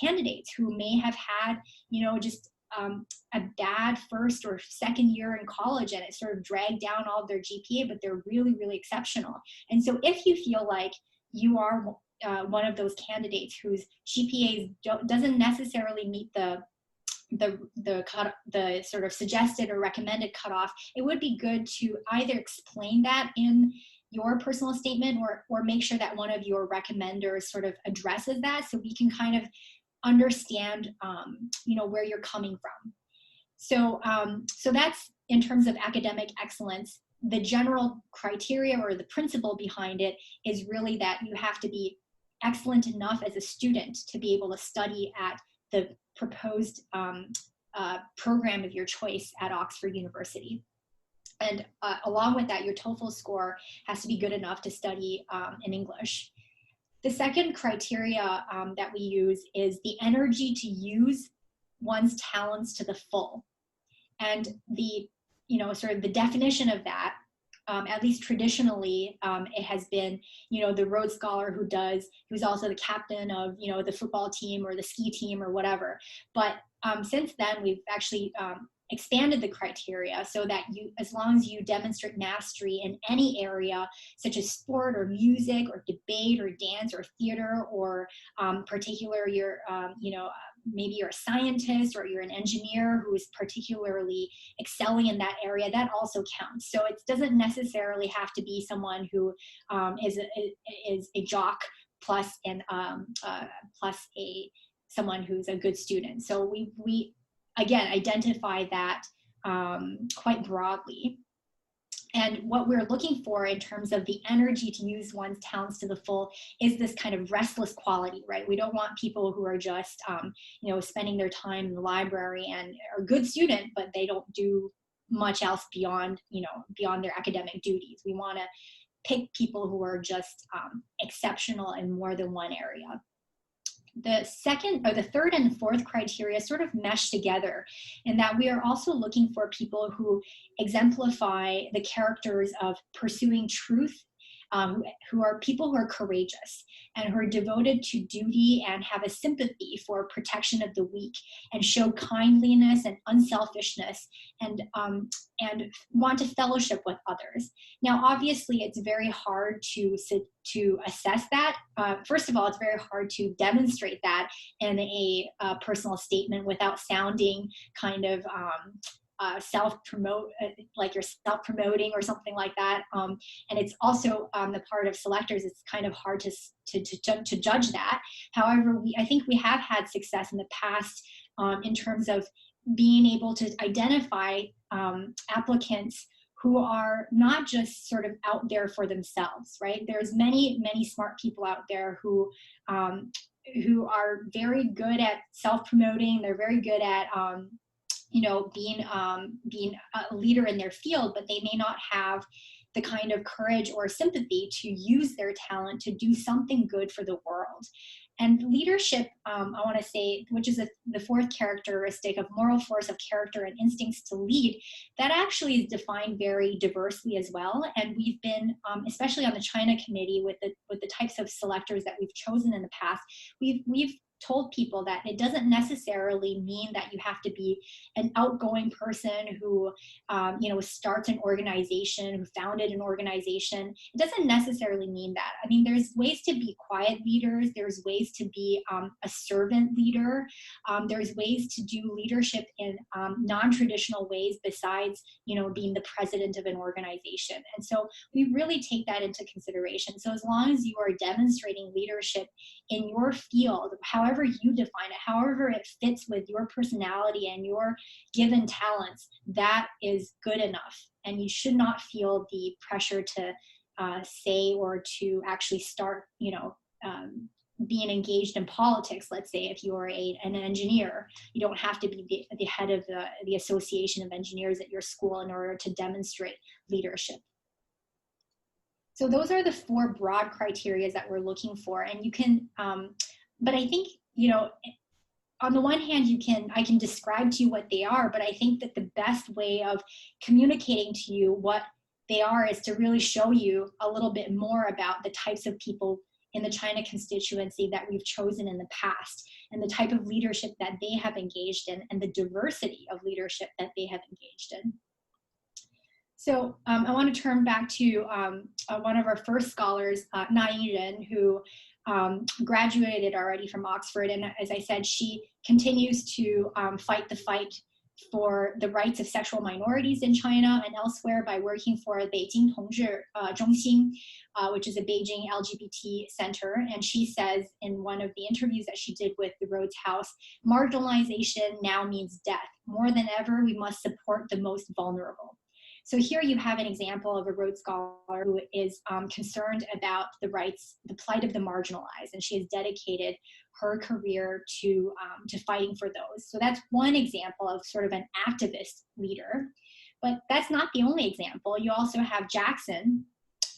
candidates who may have had, you know, just a bad first or second year in college, and it sort of dragged down all of their GPA, but they're really, really exceptional. And so if you feel like you are one of those candidates whose GPA doesn't necessarily meet the sort of suggested or recommended cutoff, it would be good to either explain that in your personal statement or make sure that one of your recommenders sort of addresses that, so we can kind of understand you know, where you're coming from. So so that's in terms of academic excellence. The general criteria or the principle behind it is really that you have to be excellent enough as a student to be able to study at the proposed program of your choice at Oxford University. And along with that, your TOEFL score has to be good enough to study in English. The second criteria that we use is the energy to use one's talents to the full. And the, you know, sort of the definition of that, at least traditionally, it has been, you know, the Rhodes Scholar who's also the captain of, you know, the football team or the ski team or whatever. But since then, we've actually expanded the criteria so that you, as long as you demonstrate mastery in any area, such as sport or music or debate or dance or theater, or particular, you're, you know, maybe you're a scientist or you're an engineer who is particularly excelling in that area, that also counts. So it doesn't necessarily have to be someone who is a jock plus someone who's a good student. So we again identify that quite broadly. And what we're looking for in terms of the energy to use one's talents to the full is this kind of restless quality, right? We don't want people who are just, you know, spending their time in the library and are a good student, but they don't do much else beyond, you know, beyond their academic duties. We want to pick people who are just exceptional in more than one area. The second, or the third and the fourth criteria sort of mesh together, in that we are also looking for people who exemplify the characters of pursuing truth, who are people who are courageous and who are devoted to duty and have a sympathy for protection of the weak and show kindliness and unselfishness and want to fellowship with others. Now, obviously, it's very hard to assess that. First of all, it's very hard to demonstrate that in a personal statement without sounding kind of like you're self-promoting or something like that. And it's also the part of selectors, it's kind of hard to judge that. However, I think we have had success in the past in terms of being able to identify applicants who are not just sort of out there for themselves, right? There's many, many smart people out there who are very good at self-promoting. They're very good at, being a leader in their field, but they may not have the kind of courage or sympathy to use their talent to do something good for the world. And leadership, I want to say, which is the fourth characteristic of moral force of character and instincts to lead, that actually is defined very diversely as well. And we've been, especially on the China committee, with the types of selectors that we've chosen in the past, we've told people that it doesn't necessarily mean that you have to be an outgoing person who, starts an organization, who founded an organization. It doesn't necessarily mean that. I mean, there's ways to be quiet leaders. There's ways to be a servant leader. There's ways to do leadership in non-traditional ways besides, being the president of an organization. And so we really take that into consideration. So as long as you are demonstrating leadership in your field, however you define it, however it fits with your personality and your given talents, that is good enough. And you should not feel the pressure to say or to actually start, being engaged in politics. Let's say if you are an engineer, you don't have to be the head of the association of engineers at your school in order to demonstrate leadership. So those are the four broad criteria that we're looking for. And you can, but I think, on the one hand, I can describe to you what they are, but I think that the best way of communicating to you what they are is to really show you a little bit more about the types of people in the China constituency that we've chosen in the past, and the type of leadership that they have engaged in, and the diversity of leadership that they have engaged in. So I want to turn back to one of our first scholars, Na Yingren, who graduated already from Oxford. And as I said, she continues to fight the fight for the rights of sexual minorities in China and elsewhere by working for Beijing Tongzhi Zhongxin, which is a Beijing LGBT center. And she says in one of the interviews that she did with the Rhodes House, marginalization now means death. More than ever, we must support the most vulnerable. So here you have an example of a Rhodes Scholar who is concerned about the rights, the plight of the marginalized, and she has dedicated her career to fighting for those. So that's one example of sort of an activist leader. But that's not the only example. You also have Jackson,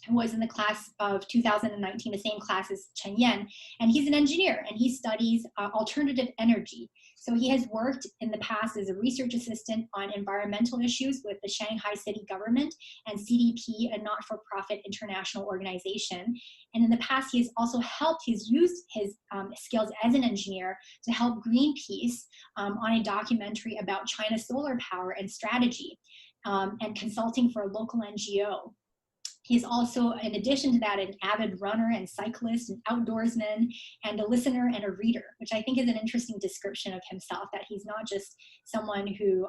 who was in the class of 2019, the same class as Chen-Yin, and he's an engineer, and he studies alternative energy. So he has worked in the past as a research assistant on environmental issues with the Shanghai city government and CDP, a not-for-profit international organization. And in the past, he has also he's used his skills as an engineer to help Greenpeace on a documentary about China's solar power and strategy, and consulting for a local NGO. He's also, in addition to that, an avid runner and cyclist and outdoorsman and a listener and a reader, which I think is an interesting description of himself, that he's not just someone who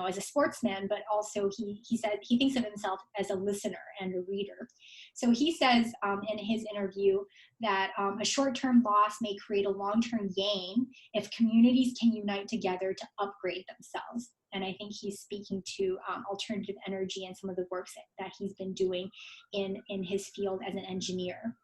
is a sportsman, but also he said he thinks of himself as a listener and a reader. So he says in his interview that a short-term loss may create a long-term gain if communities can unite together to upgrade themselves. And I think he's speaking to alternative energy and some of the works that he's been doing in his field as an engineer.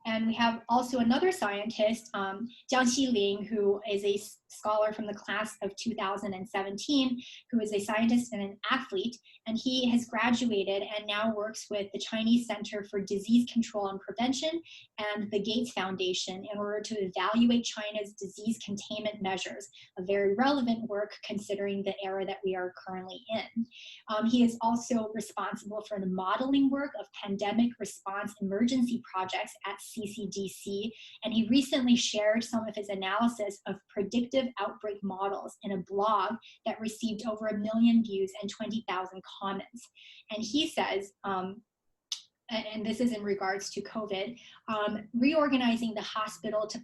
And we have also another scientist, Jiang Xiling, who is a scholar from the class of 2017, who is a scientist and an athlete. And he has graduated and now works with the Chinese Center for Disease Control and Prevention and the Gates Foundation in order to evaluate China's disease containment measures, a very relevant work considering the era that we are currently in. He is also responsible for the modeling work of pandemic response emergency projects at CCDC, and he recently shared some of his analysis of predictive outbreak models in a blog that received over 1 million views and 20,000 comments. And he says, and this is in regards to COVID, reorganizing the hospital to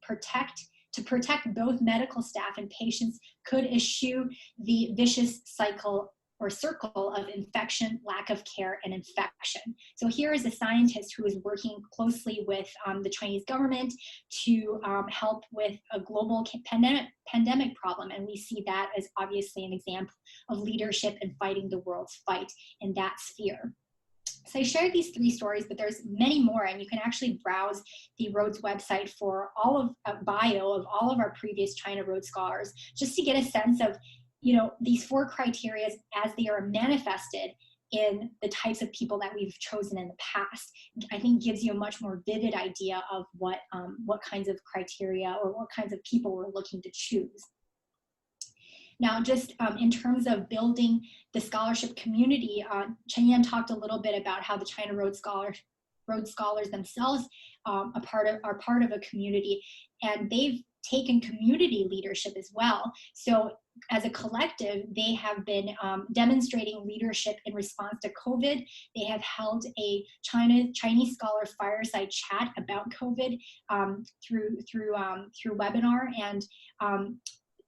protect both medical staff and patients could eschew the vicious cycle or circle of infection, lack of care, and infection. So here is a scientist who is working closely with the Chinese government to help with a global pandemic problem. And we see that as obviously an example of leadership and fighting the world's fight in that sphere. So I shared these 3 stories, but there's many more, and you can actually browse the Rhodes website for all of a bio of all of our previous China Rhodes Scholars, just to get a sense of, you know, these 4 criteria as they are manifested in the types of people that we've chosen in the past. I think gives you a much more vivid idea of what kinds of criteria or what kinds of people we're looking to choose. Now, just in terms of building the scholarship community, Chen-Yin talked a little bit about how the China Rhodes Scholars themselves are part of a community, and they've taken community leadership as well. So as a collective, they have been demonstrating leadership in response to COVID. They have held a Chinese scholar fireside chat about COVID through webinar, and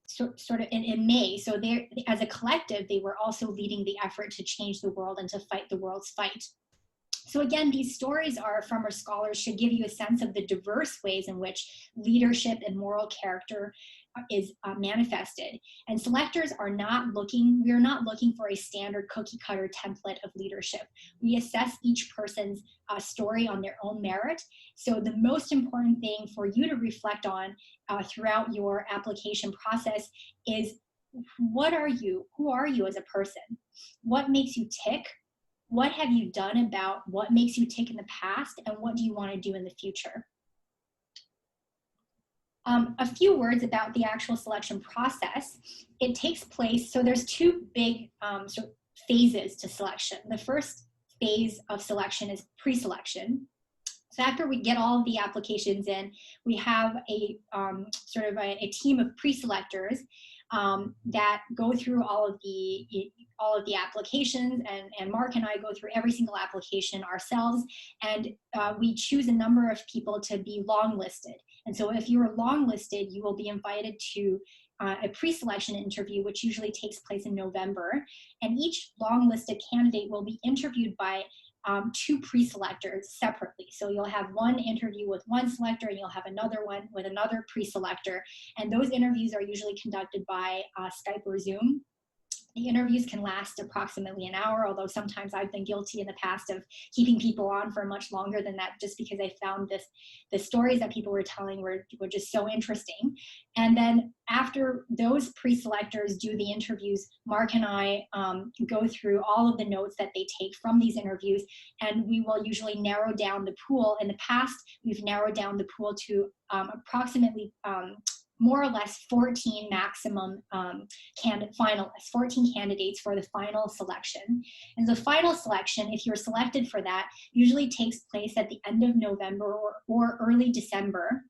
sort of in May. So they, as a collective, they were also leading the effort to change the world and to fight the world's fight. So again, these stories are from our scholars should give you a sense of the diverse ways in which leadership and moral character is manifested. And selectors are not looking, we are not looking for a standard cookie cutter template of leadership. We assess each person's story on their own merit. So the most important thing for you to reflect on throughout your application process is, what are you? Who are you as a person? What makes you tick? What have you done about what makes you tick in the past, and what do you want to do in the future? A few words about the actual selection process. It takes place, so there's 2 big sort of phases to selection. The first phase of selection is pre-selection. So after we get all of the applications in, we have a sort of a team of pre-selectors that go through all of the applications, and Mark and I go through every single application ourselves, and we choose a number of people to be long-listed. And so if you are long-listed, you will be invited to a pre-selection interview, which usually takes place in November, and each long-listed candidate will be interviewed by 2 pre-selectors separately. So you'll have one interview with one selector, and you'll have another one with another pre-selector. And those interviews are usually conducted by Skype or Zoom. The interviews can last approximately an hour, although sometimes I've been guilty in the past of keeping people on for much longer than that, just because I found the stories that people were telling were just so interesting. And then after those pre-selectors do the interviews, Mark and I go through all of the notes that they take from these interviews, and we will usually narrow down the pool. In the past, we've narrowed down the pool to approximately more or less 14 maximum finalists, 14 candidates for the final selection. And the final selection, if you're selected for that, usually takes place at the end of November or early December.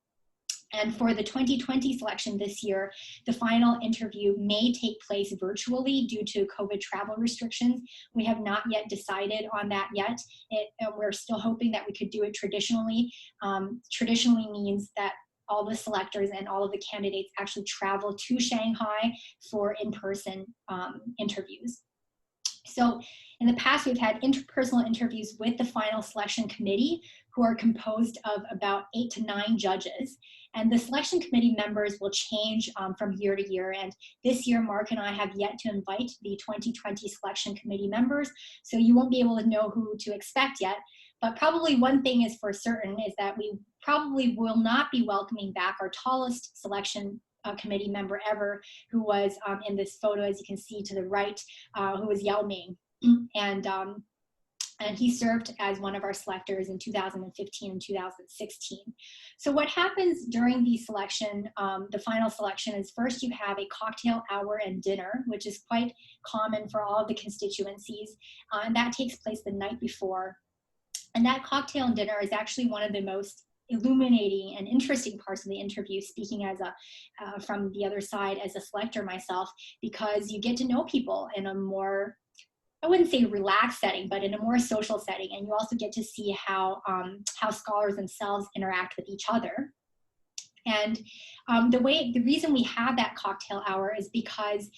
And for the 2020 selection this year, the final interview may take place virtually due to COVID travel restrictions. We have not yet decided on that yet. We're still hoping that we could do it traditionally. Traditionally means that all the selectors and all of the candidates actually travel to Shanghai for in-person interviews. So in the past, we've had interpersonal interviews with the final selection committee, who are composed of about 8 to 9 judges. And the selection committee members will change from year to year. And this year, Mark and I have yet to invite the 2020 selection committee members, so you won't be able to know who to expect yet. But probably one thing is for certain is that we probably will not be welcoming back our tallest selection committee member ever, who was in this photo, as you can see to the right, who was Yao Ming. And he served as one of our selectors in 2015 and 2016. So what happens during the selection, the final selection, is first you have a cocktail hour and dinner, which is quite common for all of the constituencies. And that takes place the night before. And that cocktail and dinner is actually one of the most illuminating and interesting parts of the interview, speaking as from the other side as a selector myself, because you get to know people in a more, I wouldn't say relaxed setting, but in a more social setting. And you also get to see how scholars themselves interact with each other. And the reason we have that cocktail hour is because,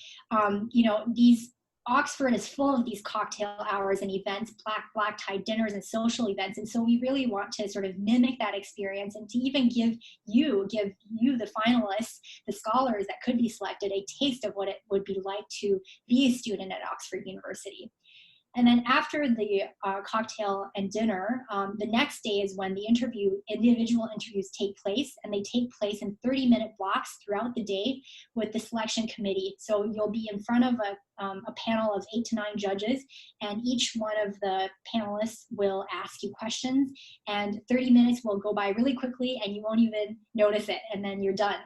these Oxford is full of these cocktail hours and events, black tie dinners and social events. And so we really want to sort of mimic that experience and to even give you, the finalists, the scholars that could be selected, a taste of what it would be like to be a student at Oxford University. And then after the cocktail and dinner, the next day is when the individual interviews take place, and they take place in 30-minute blocks throughout the day with the selection committee. So you'll be in front of a panel of 8 to 9 judges, and each one of the panelists will ask you questions, and 30 minutes will go by really quickly and you won't even notice it, and then you're done.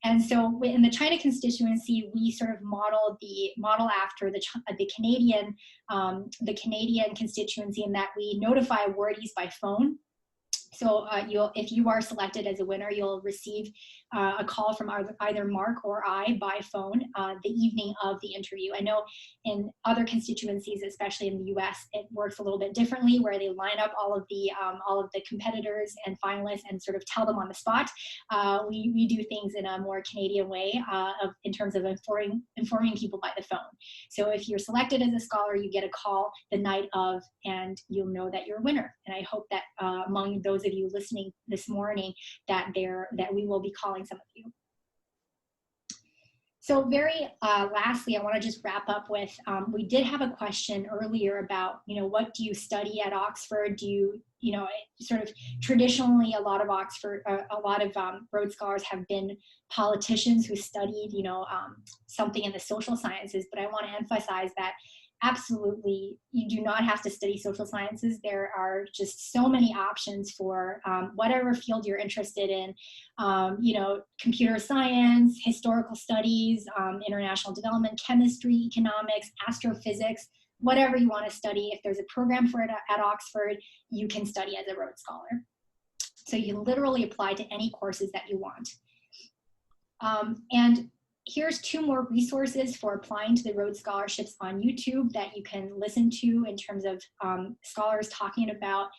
And so in the China constituency, we sort of model after the Canadian constituency, in that we notify awardees by phone. So if you are selected as a winner, you'll receive a call from either Mark or I by phone the evening of the interview. I know in other constituencies, especially in the US, it works a little bit differently, where they line up all of the competitors and finalists and sort of tell them on the spot. We do things in a more Canadian way in terms of informing people by the phone. So if you're selected as a scholar, you get a call the night of, and you'll know that you're a winner. And I hope that among those of you listening this morning, that we will be calling some of you. So very lastly, I want to just wrap up with, we did have a question earlier about, what do you study at Oxford? Do you, sort of traditionally a lot of Rhodes Scholars have been politicians who studied, something in the social sciences, but I want to emphasize that absolutely, you do not have to study social sciences. There are just so many options for whatever field you're interested in. Computer science, historical studies, international development, chemistry, economics, astrophysics, whatever you want to study. If there's a program for it at Oxford, you can study as a Rhodes Scholar. So you can literally apply to any courses that you want. And here's 2 more resources for applying to the Rhodes Scholarships on YouTube that you can listen to in terms of scholars talking about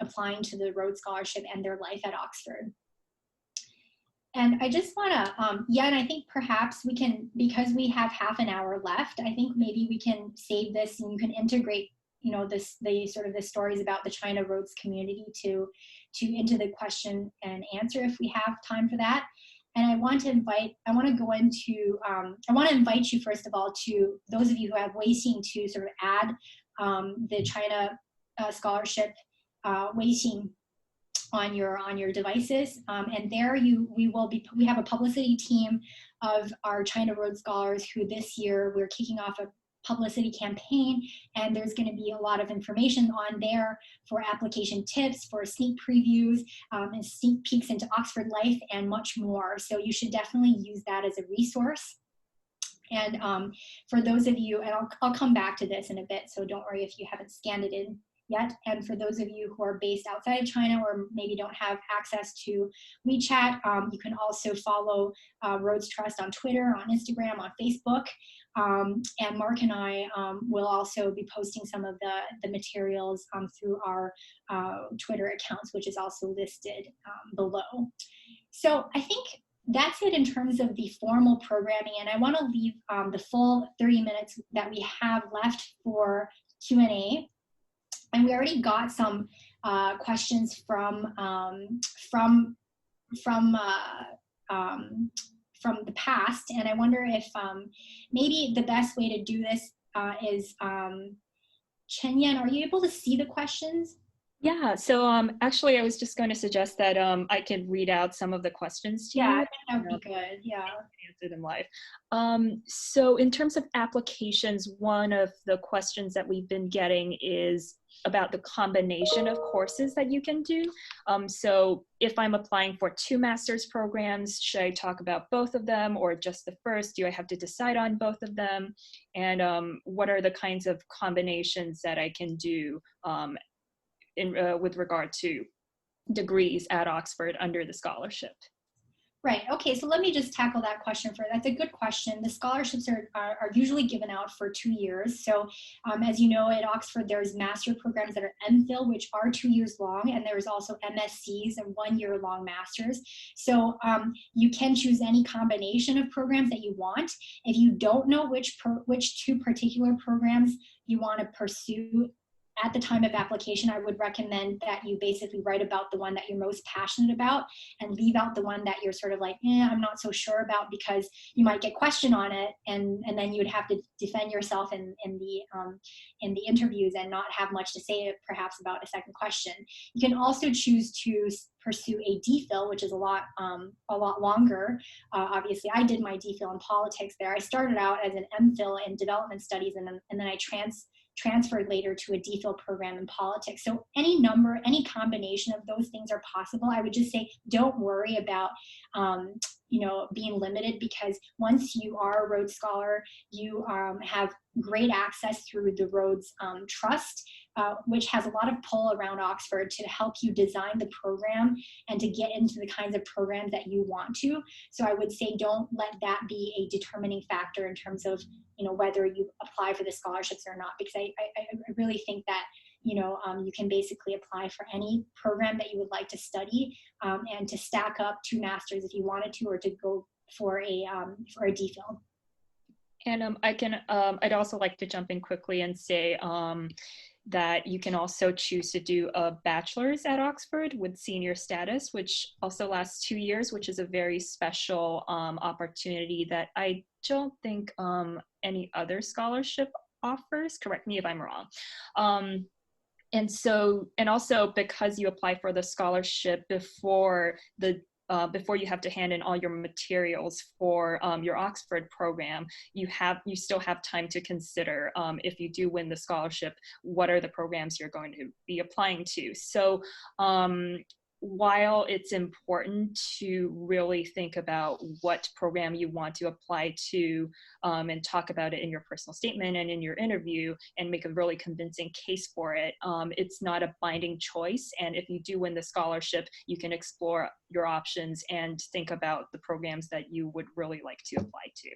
applying to the Rhodes Scholarship and their life at Oxford. And I just want to, and I think perhaps we can, because we have half an hour left, I think maybe we can save this and you can integrate, the stories about the China Rhodes community into the question and answer if we have time for that. And I want to invite you, first of all, to those of you who have Weixin, to sort of add the China scholarship Weixin on your devices. And there we have a publicity team of our China Rhodes Scholars who this year we're kicking off a publicity campaign, and there's going to be a lot of information on there for application tips, for sneak previews, and sneak peeks into Oxford life, and much more. So you should definitely use that as a resource. And for those of you, and I'll come back to this in a bit, so don't worry if you haven't scanned it in yet. And for those of you who are based outside of China or maybe don't have access to WeChat, you can also follow Rhodes Trust on Twitter, on Instagram, on Facebook. And Mark and I will also be posting some of the materials through our Twitter accounts, which is also listed below. So I think that's it in terms of the formal programming, and I want to leave the full 30 minutes that we have left for Q&A. And we already got some questions from the past, and I wonder if maybe the best way to do this is Chen-Yin, are you able to see the questions? Yeah, so actually I was just going to suggest that I can read out some of the questions to you. Yeah, I think that would be good, yeah. Answer them live. So in terms of applications, one of the questions that we've been getting is about the combination of courses that you can do. So if I'm applying for 2 master's programs, should I talk about both of them or just the first? Do I have to decide on both of them? And what are the kinds of combinations that I can do with regard to degrees at Oxford under the scholarship? Right. Okay. So let me just tackle that question first. That's a good question. The scholarships are usually given out for 2 years. So as you know, at Oxford, there's master programs that are Mphil, which are 2 years long, and there's also MSCs and 1 year long masters. So you can choose any combination of programs that you want. If you don't know which 2 particular programs you want to pursue at the time of application, I would recommend that you basically write about the one that you're most passionate about and leave out the one that you're sort of like, I'm not so sure about, because you might get questioned on it, and then you'd have to defend yourself in the interviews and not have much to say perhaps about a second question. You can also choose to pursue a DPhil, which is a lot longer. Obviously, I did my DPhil in politics there. I started out as an MPhil in development studies, and then I transferred later to a DPhil program in politics. So any combination of those things are possible. I would just say, don't worry about, being limited, because once you are a Rhodes Scholar, you have great access through the Rhodes Trust, which has a lot of pull around Oxford to help you design the program and to get into the kinds of programs that you want to. So I would say, don't let that be a determining factor in terms of, whether you apply for the scholarships or not, because I really think that, you can basically apply for any program that you would like to study, and to stack up 2 masters if you wanted to, or to go for a DPhil. And I'd also like to jump in quickly and say that you can also choose to do a bachelor's at Oxford with senior status, which also lasts 2 years, which is a very special opportunity that I don't think any other scholarship offers. Correct me if I'm wrong. And also because you apply for the scholarship before you have to hand in all your materials for your Oxford program, you still have time to consider, if you do win the scholarship, what are the programs you're going to be applying to. So while it's important to really think about what program you want to apply to, and talk about it in your personal statement and in your interview and make a really convincing case for it, it's not a binding choice. And if you do win the scholarship, you can explore your options and think about the programs that you would really like to apply to.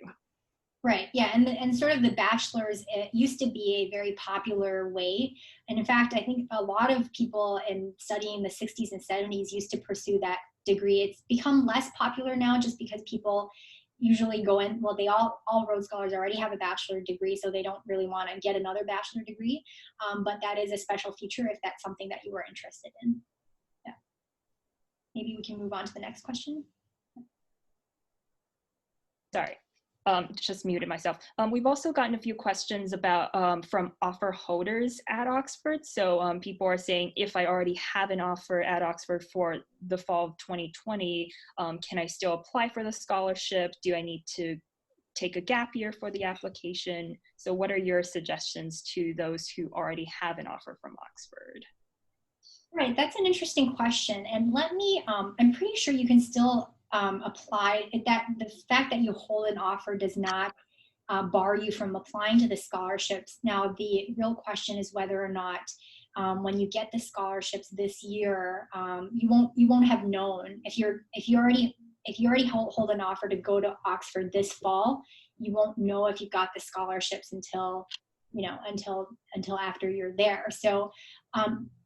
Right, yeah, and sort of the bachelor's, it used to be a very popular way. And in fact, I think a lot of people in studying the 60s and 70s used to pursue that degree. It's become less popular now just because people usually go in, well, all Rhodes Scholars already have a bachelor degree, so they don't really want to get another bachelor degree. But that is a special feature if that's something that you were interested in. Yeah. Maybe we can move on to the next question. Sorry. Just muted myself. We've also gotten a few questions about from offer holders at Oxford. So people are saying, if I already have an offer at Oxford for the fall of 2020, can I still apply for the scholarship? Do I need to take a gap year for the application? So what are your suggestions to those who already have an offer from Oxford? Right, that's an interesting question. And let me, I'm pretty sure you can still apply, that the fact that you hold an offer does not bar you from applying to the scholarships. Now, the real question is whether or not when you get the scholarships this year, you won't have known if you already hold an offer to go to Oxford this fall. You won't know if you got the scholarships until after you're there. So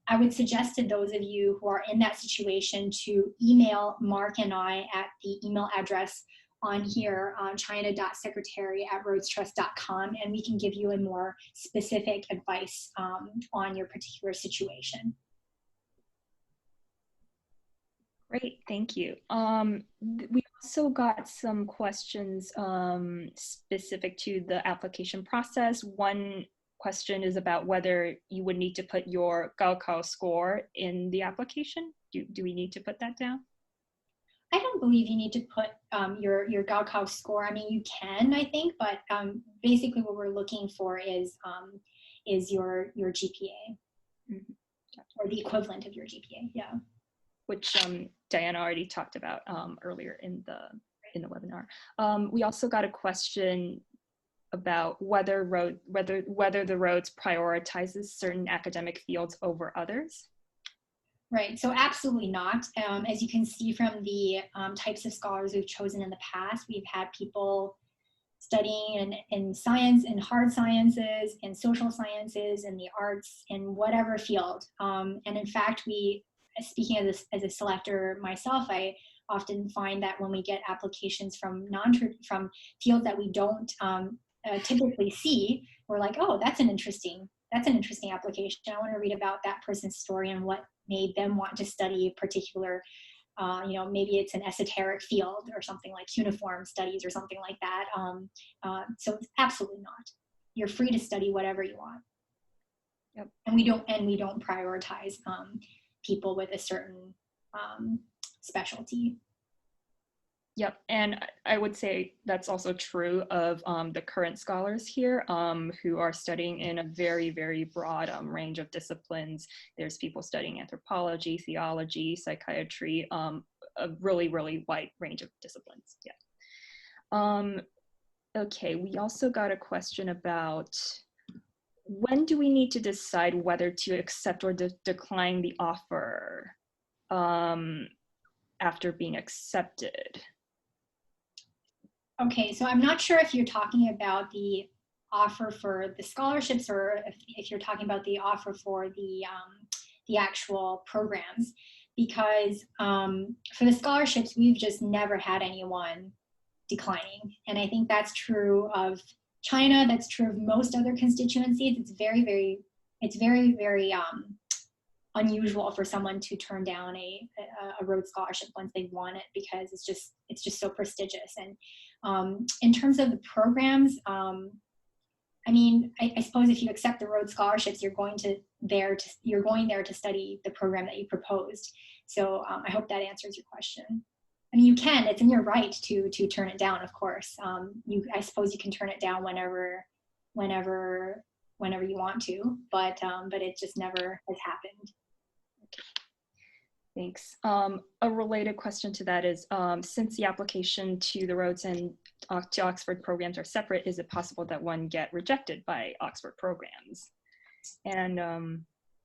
I would suggest to those of you who are in that situation to email Mark and I at the email address on here, china.secretary@rhodestrust.com, and we can give you a more specific advice on your particular situation. Great, thank you. We also got some questions specific to the application process. One question is about whether you would need to put your Gaokao score in the application. Do we need to put that down? I don't believe you need to put your Gaokao score. I mean, you can, I think, but basically what we're looking for is your GPA, mm-hmm. or the equivalent of your GPA. Yeah. Which Diana already talked about earlier in the webinar. We also got a question about whether the Rhodes prioritizes certain academic fields over others. Right, so absolutely not. As you can see from the types of scholars we've chosen in the past, we've had people studying in science, in hard sciences, in social sciences, in the arts, in whatever field. And in fact, speaking as a selector myself, I often find that when we get applications from fields that we don't typically see, we're like, oh, that's an interesting application. I want to read about that person's story and what made them want to study a particular, maybe it's an esoteric field or something like cuneiform studies or something like that. So it's absolutely not. You're free to study whatever you want. Yep. And we don't prioritize people with a certain specialty. Yep, and I would say that's also true of the current scholars here who are studying in a very, very broad range of disciplines. There's people studying anthropology, theology, psychiatry, a really, really wide range of disciplines, yeah. Okay, we also got a question about when do we need to decide whether to accept or decline the offer after being accepted? Okay, so I'm not sure if you're talking about the offer for the scholarships or if you're talking about the offer for the actual programs, because for the scholarships, we've just never had anyone declining. And I think that's true of China, that's true of most other constituencies. It's very, very unusual for someone to turn down a Rhodes Scholarship once they want it, because it's just so prestigious. And in terms of the programs, I mean, I suppose if you accept the Rhodes Scholarships, you're going there to study the program that you proposed. So I hope that answers your question. I mean, it's in your right to turn it down, of course. I suppose you can turn it down whenever you want to, but it just never has happened. Thanks. A related question to that is, since the application to the Rhodes and to Oxford programs are separate, is it possible that one get rejected by Oxford programs? And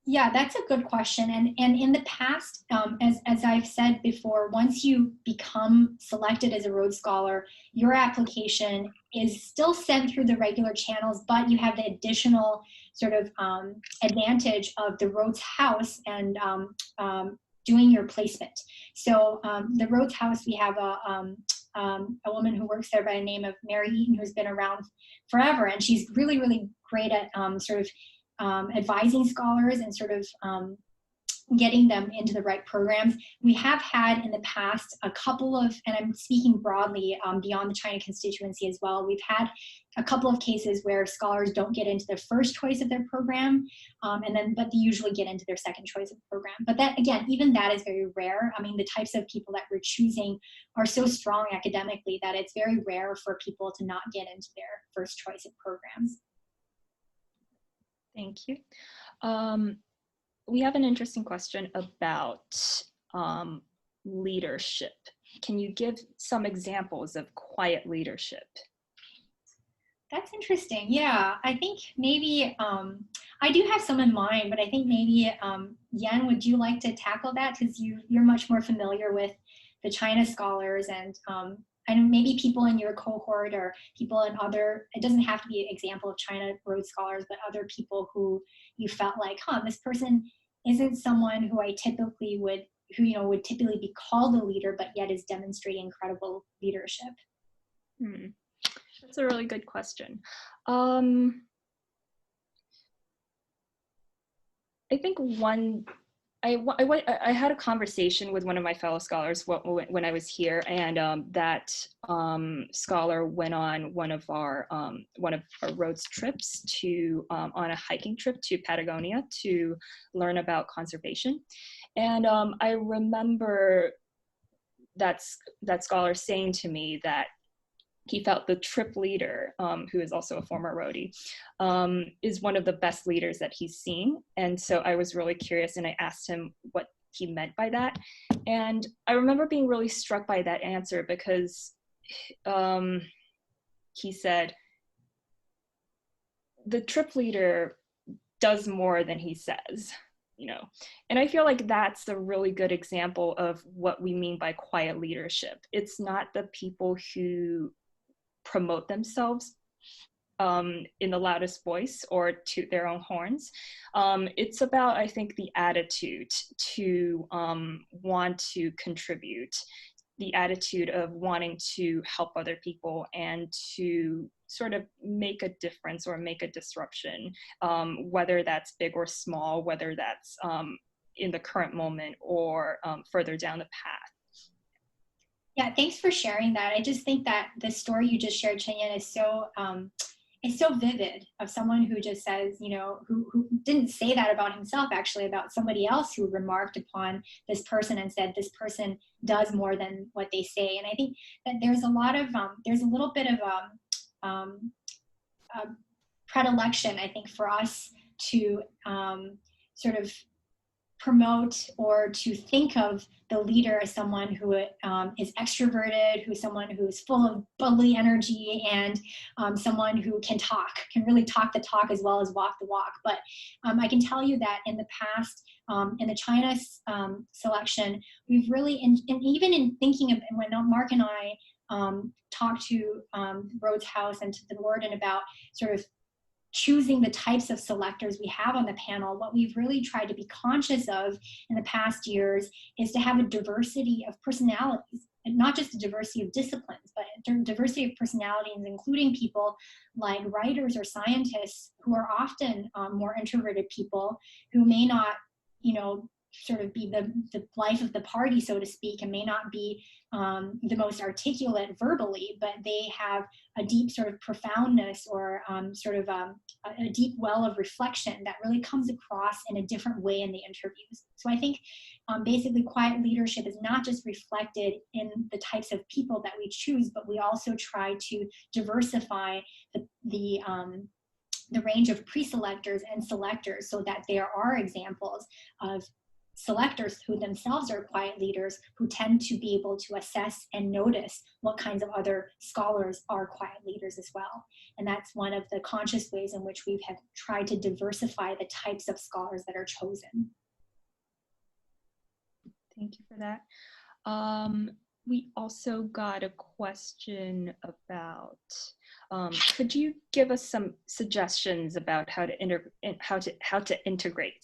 yeah, that's a good question. And in the past, as I've said before, once you become selected as a Rhodes Scholar, your application is still sent through the regular channels, but you have the additional sort of advantage of the Rhodes House and doing your placement. So the Rhodes House, we have a woman who works there by the name of Mary Eaton, who's been around forever, and she's really, really great at sort of advising scholars and sort of getting them into the right programs. We have had in the past a couple of, and I'm speaking broadly beyond the China constituency as well, we've had a couple of cases where scholars don't get into their first choice of their program, but they usually get into their second choice of program. But that, again, even that is very rare. I mean, the types of people that we're choosing are so strong academically that it's very rare for people to not get into their first choice of programs. thank you. We have an interesting question about leadership. Can you give some examples of quiet leadership? That's interesting. Yeah, I think maybe I do have some in mind, but I think maybe Yan, would you like to tackle that, because you're much more familiar with the China scholars and maybe people in your cohort or people in other, it doesn't have to be an example of China Rhodes Scholars, but other people who you felt like, this person isn't someone who would typically be called a leader, but yet is demonstrating incredible leadership. That's a really good question. I think I had a conversation with one of my fellow scholars when I was here, and that scholar went on one of our Rhodes trips on a hiking trip to Patagonia to learn about conservation. And I remember that scholar saying to me that he felt the trip leader, who is also a former roadie, is one of the best leaders that he's seen. And so I was really curious, and I asked him what he meant by that. And I remember being really struck by that answer, because he said, the trip leader does more than he says. and I feel like that's a really good example of what we mean by quiet leadership. It's not the people who promote themselves in the loudest voice or toot their own horns. It's about, I think, the attitude to want to contribute, the attitude of wanting to help other people and to sort of make a difference or make a disruption, whether that's big or small, whether that's in the current moment or further down the path. Yeah, thanks for sharing that. I just think that the story you just shared, Chen-Yin, is so it's so vivid, of someone who just says, who didn't say that about himself, actually, about somebody else who remarked upon this person and said this person does more than what they say. And I think that there's a lot of there's a little bit of predilection, I think, for us to sort of promote or to think of the leader as someone who is extroverted, who's someone who's full of bubbly energy, and someone who can really talk the talk as well as walk the walk. But I can tell you that in the past, in the China selection, we've really, and even in thinking of, when Mark and I talked to Rhodes House and to the warden about sort of choosing the types of selectors we have on the panel, what we've really tried to be conscious of in the past years is to have a diversity of personalities, and not just a diversity of disciplines, but a diversity of personalities, including people like writers or scientists who are often more introverted people who may not, sort of be the life of the party, so to speak, and may not be the most articulate verbally, but they have a deep sort of profoundness or sort of a deep well of reflection that really comes across in a different way in the interviews. So I think basically quiet leadership is not just reflected in the types of people that we choose, but we also try to diversify the range of pre-selectors and selectors, so that there are examples of selectors who themselves are quiet leaders who tend to be able to assess and notice what kinds of other scholars are quiet leaders as well. And that's one of the conscious ways in which we have tried to diversify the types of scholars that are chosen. Thank you for that. We also got a question about, could you give us some suggestions about how to integrate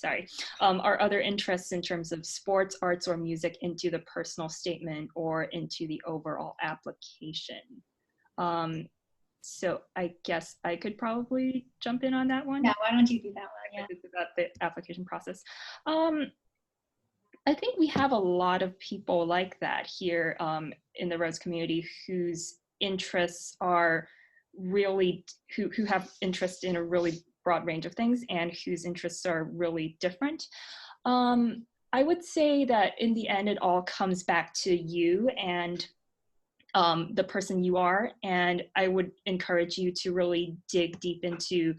our other interests in terms of sports, arts, or music into the personal statement or into the overall application? So I guess I could probably jump in on that one. Yeah, why don't you do that one? Yeah. It's about the application process. I think we have a lot of people like that here in the Rhodes community whose interests are really, who have interest in a really broad range of things and whose interests are really different. I would say that in the end, it all comes back to you and the person you are. And I would encourage you to really dig deep into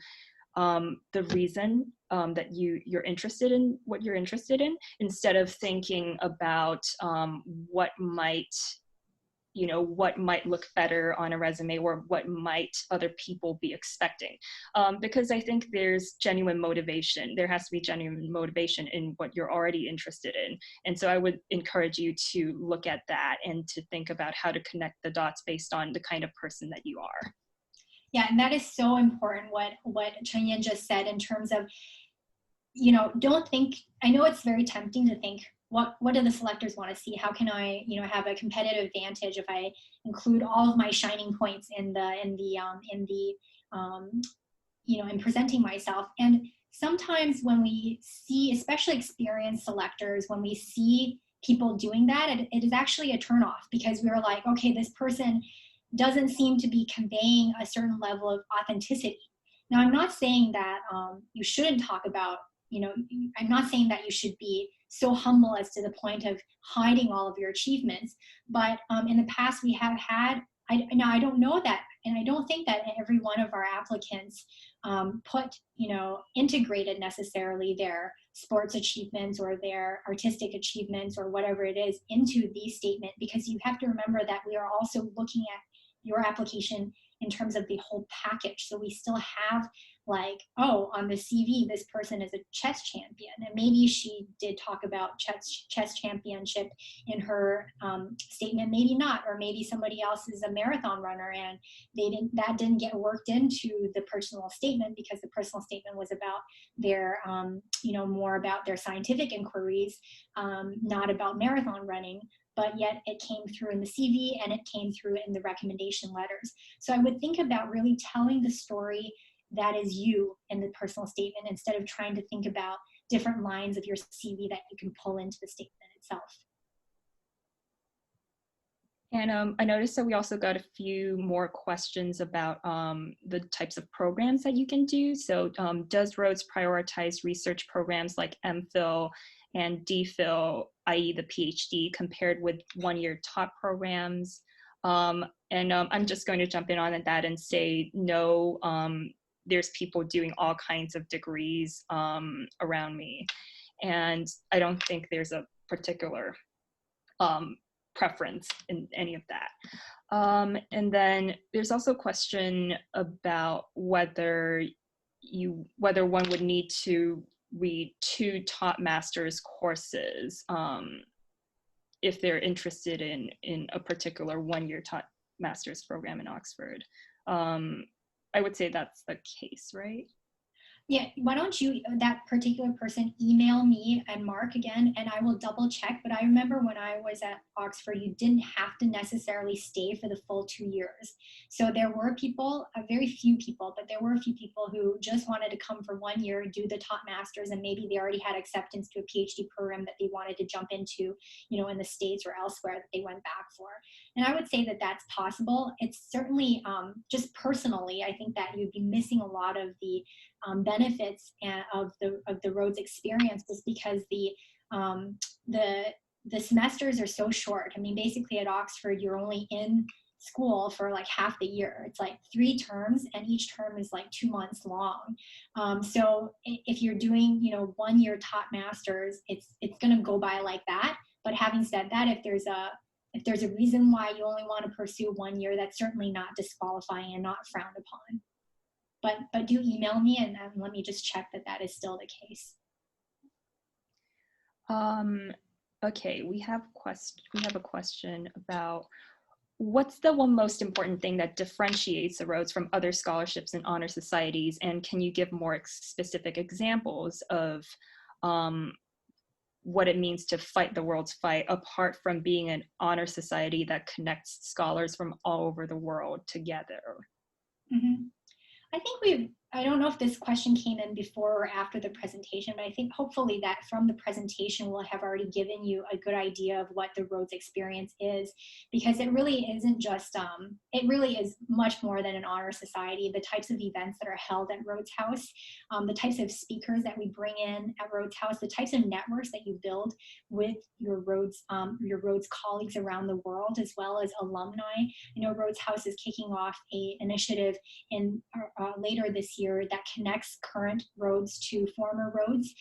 the reason that you're interested in what you're interested in, instead of thinking about what might look better on a resume or what might other people be expecting. Because I think there's genuine motivation. There has to be genuine motivation in what you're already interested in. And so I would encourage you to look at that and to think about how to connect the dots based on the kind of person that you are. Yeah, and that is so important, what Chen-Yin just said, in terms of, don't think, I know it's very tempting to think, what do the selectors want to see? How can I, have a competitive advantage if I include all of my shining points in presenting myself? And sometimes when we see, especially experienced selectors, when we see people doing that, it is actually a turnoff, because we're like, okay, this person doesn't seem to be conveying a certain level of authenticity. Now, I'm not saying that you shouldn't talk about, I'm not saying that you should be so humble as to the point of hiding all of your achievements. But in the past, we have had, I don't know that, and I don't think that every one of our applicants integrated necessarily their sports achievements or their artistic achievements or whatever it is into the statement, because you have to remember that we are also looking at your application in terms of the whole package. So we still have like, oh, on the CV, this person is a chess champion. And maybe she did talk about chess championship in her statement, maybe not, or maybe somebody else is a marathon runner and that didn't get worked into the personal statement because the personal statement was about their, more about their scientific inquiries, not about marathon running. But yet it came through in the CV and it came through in the recommendation letters. So I would think about really telling the story that is you in the personal statement instead of trying to think about different lines of your CV that you can pull into the statement itself. And I noticed that we also got a few more questions about the types of programs that you can do. So does Rhodes prioritize research programs like Mphil and DPhil, i.e. the PhD, compared with one-year top programs? I'm just going to jump in on that and say no, there's people doing all kinds of degrees around me. And I don't think there's a particular preference in any of that. And then there's also a question about whether one would need to read 2 top master's courses if they're interested in a particular one-year top master's program in Oxford. I would say that's the case, right? Yeah, why don't you, that particular person, email me and Mark again, and I will double check. But I remember when I was at Oxford, you didn't have to necessarily stay for the full 2 years. So there were people, very few people, but there were a few people who just wanted to come for 1 year, do the top masters, and maybe they already had acceptance to a PhD program that they wanted to jump into, in the States or elsewhere that they went back for. And I would say that that's possible. It's certainly just personally, I think that you'd be missing a lot of the benefits of the Rhodes experience, just because the semesters are so short. I mean, basically at Oxford, you're only in school for like half the year. It's like 3 terms, and each term is like 2 months long. So if you're doing, 1 year top masters, it's going to go by like that. But having said that, if there's a reason why you only want to pursue 1 year, that's certainly not disqualifying and not frowned upon. But do email me and let me just check that is still the case. Okay, we have a question about what's the one most important thing that differentiates the Rhodes from other scholarships and honor societies, and can you give more specific examples of what it means to fight the world's fight, apart from being an honor society that connects scholars from all over the world together? Mm-hmm. I think I don't know if this question came in before or after the presentation, but I think hopefully that from the presentation we'll have already given you a good idea of what the Rhodes experience is, because it really isn't just, it really is much more than an honor society. The types of events that are held at Rhodes House, the types of speakers that we bring in at Rhodes House, the types of networks that you build with your Rhodes colleagues around the world, as well as alumni. Rhodes House is kicking off an initiative in later this year that connects current Rhodes to former Rhodes,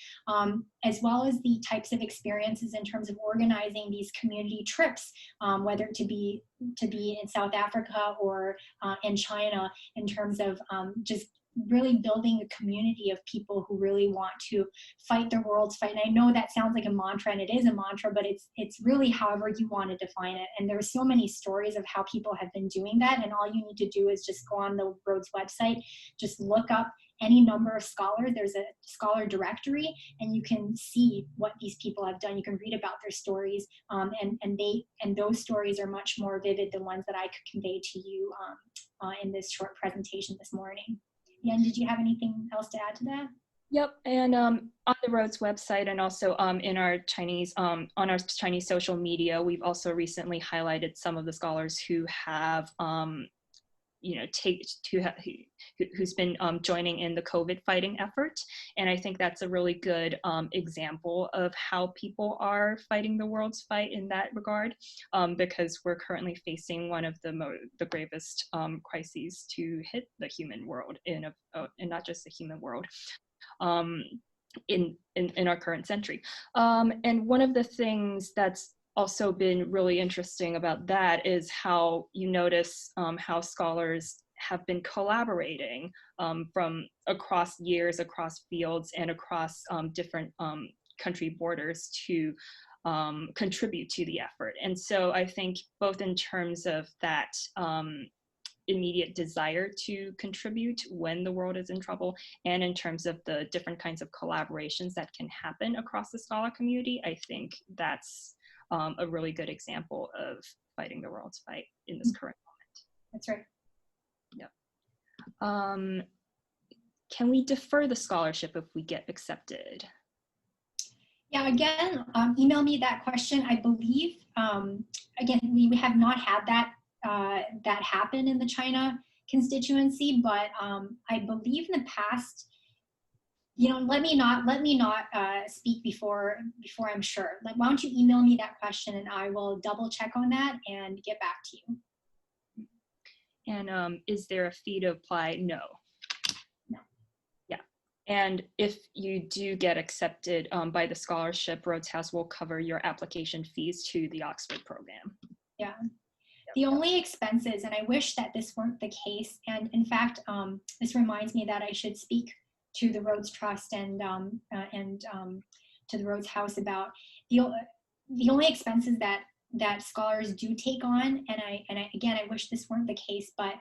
as well as the types of experiences in terms of organizing these community trips, whether to be in South Africa or in China, in terms of just really building a community of people who really want to fight the world's fight. And I know that sounds like a mantra, and it is a mantra, but it's really however you want to define it. And there's so many stories of how people have been doing that, and all you need to do is just go on the Rhodes website, just look up any number of scholars. There's a scholar directory, and you can see what these people have done. You can read about their stories, and those stories are much more vivid than ones that I could convey to you in this short presentation this morning. Yen, did you have anything else to add to that? Yep, and on the Rhodes website, and also in our Chinese on our Chinese social media, we've also recently highlighted some of the scholars who have who's been joining in the COVID fighting effort. And I think that's a really good example of how people are fighting the world's fight in that regard, because we're currently facing one of the gravest crises to hit the human world and not just the human world. In our current century. And one of the things that's also been really interesting about that is how you notice how scholars have been collaborating from across years, across fields, and across different country borders to contribute to the effort. And so I think both in terms of that immediate desire to contribute when the world is in trouble, and in terms of the different kinds of collaborations that can happen across the scholar community, I think that's a really good example of fighting the world's fight in this current moment. That's right. Yeah. Can we defer the scholarship if we get accepted? Yeah, again, email me that question. I believe, again, we have not had that that happen in the China constituency, but I believe in the past, let me not speak before I'm sure. Like, why don't you email me that question and I will double check on that and get back to you. And is there a fee to apply? No. No. Yeah. And if you do get accepted by the scholarship, Rhodes House will cover your application fees to the Oxford program. Yeah. The only expenses, and I wish that this weren't the case, and in fact, this reminds me that I should speak to the Rhodes Trust and to the Rhodes House about the only expenses that scholars do take on, and I wish this weren't the case, but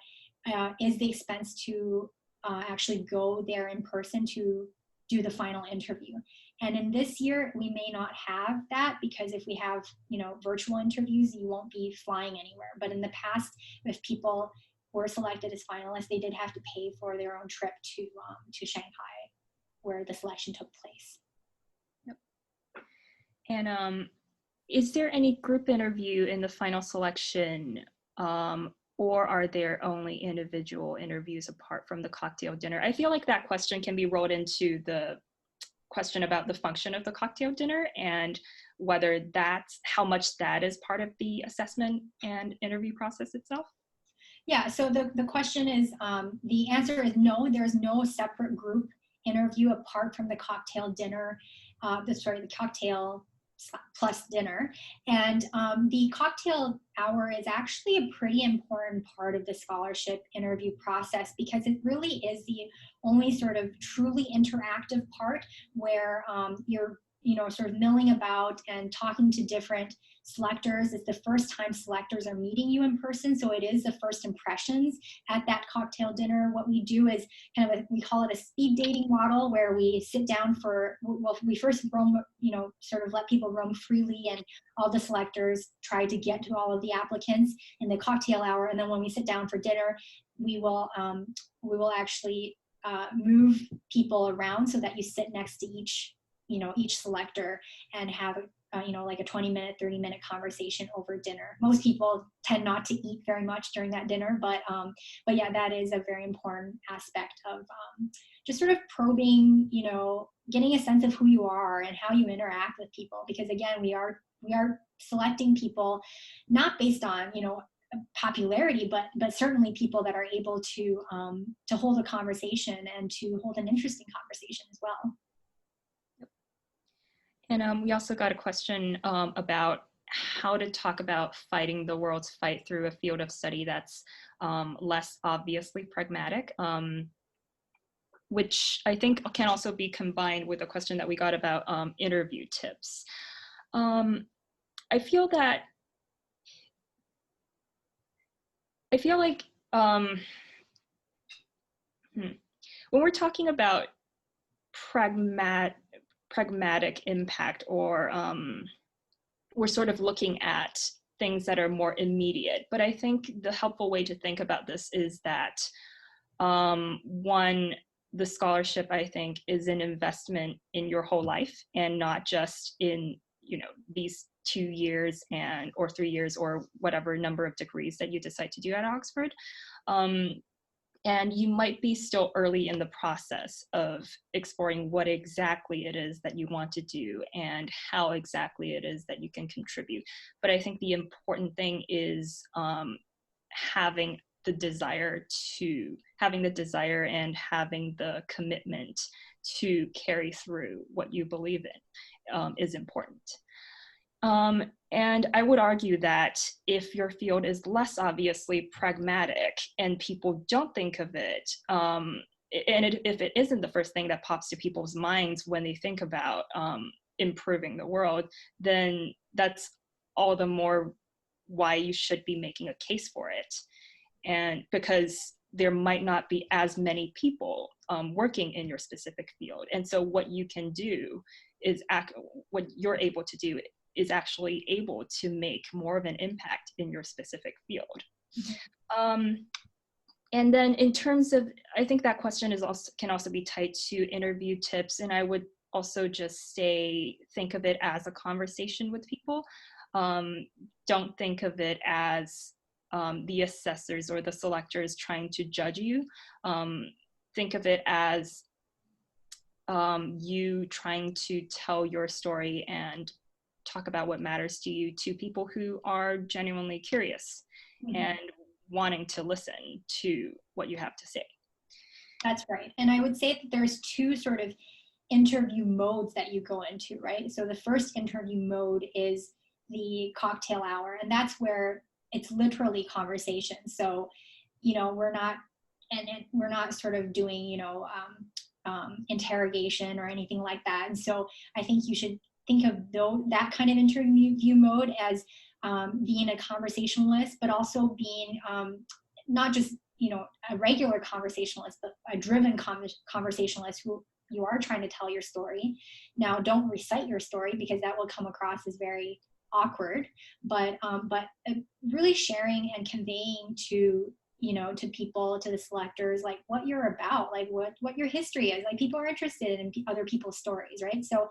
is the expense to actually go there in person to do the final interview. And in this year, we may not have that, because if we have, virtual interviews, you won't be flying anywhere. But in the past, if people were selected as finalists, they did have to pay for their own trip to Shanghai, where the selection took place. Yep. And is there any group interview in the final selection, or are there only individual interviews apart from the cocktail dinner? I feel like that question can be rolled into the question about the function of the cocktail dinner and whether that's how much that is part of the assessment and interview process itself. Yeah, so the question is, the answer is no, there's no separate group interview apart from the cocktail dinner, the cocktail plus dinner. And the cocktail hour is actually a pretty important part of the scholarship interview process, because it really is the only sort of truly interactive part where you're sort of milling about and talking to different selectors. It's the first time selectors are meeting you in person, so it is the first impressions at that cocktail dinner. What we do is we call it a speed dating model, where we sit down we first roam, sort of let people roam freely, and all the selectors try to get to all of the applicants in the cocktail hour. And then when we sit down for dinner, we will actually move people around so that you sit next to each selector and have like a 20-minute, 30-minute conversation over dinner. Most people tend not to eat very much during that dinner, but yeah, that is a very important aspect of just sort of probing, getting a sense of who you are and how you interact with people. Because again, we are selecting people not based on popularity, but certainly people that are able to hold a conversation and to hold an interesting conversation as well. And we also got a question about how to talk about fighting the world's fight through a field of study that's less obviously pragmatic, which I think can also be combined with a question that we got about interview tips. I feel like when we're talking about pragmatic impact, or we're sort of looking at things that are more immediate. But I think the helpful way to think about this is that one, the scholarship, I think, is an investment in your whole life, and not just in these 2 years or 3 years or whatever number of degrees that you decide to do at Oxford. And you might be still early in the process of exploring what exactly it is that you want to do and how exactly it is that you can contribute. But I think the important thing is having the desire and having the commitment to carry through what you believe in is important. And I would argue that if your field is less obviously pragmatic and people don't think of it, if it isn't the first thing that pops to people's minds when they think about improving the world, then that's all the more why you should be making a case for it. And because there might not be as many people working in your specific field. And so what you can do is what you're able to do is actually able to make more of an impact in your specific field. And then in terms of, I think that question can also be tied to interview tips. And I would also just say, think of it as a conversation with people. Don't think of it as the assessors or the selectors trying to judge you. Think of it as you trying to tell your story and talk about what matters to you to people who are genuinely curious and wanting to listen to what you have to say. That's right. And I would say that there's two sort of interview modes that you go into, right? So the first interview mode is the cocktail hour, and that's where it's literally conversation. So, we're not sort of doing, interrogation or anything like that. And so I think you should think of that kind of interview mode as being a conversationalist, but also being not just, a regular conversationalist, but a driven conversationalist who you are trying to tell your story. Now, don't recite your story because that will come across as very awkward, but really sharing and conveying to people, to the selectors, like what you're about, like what your history is. Like, people are interested in other people's stories, right? So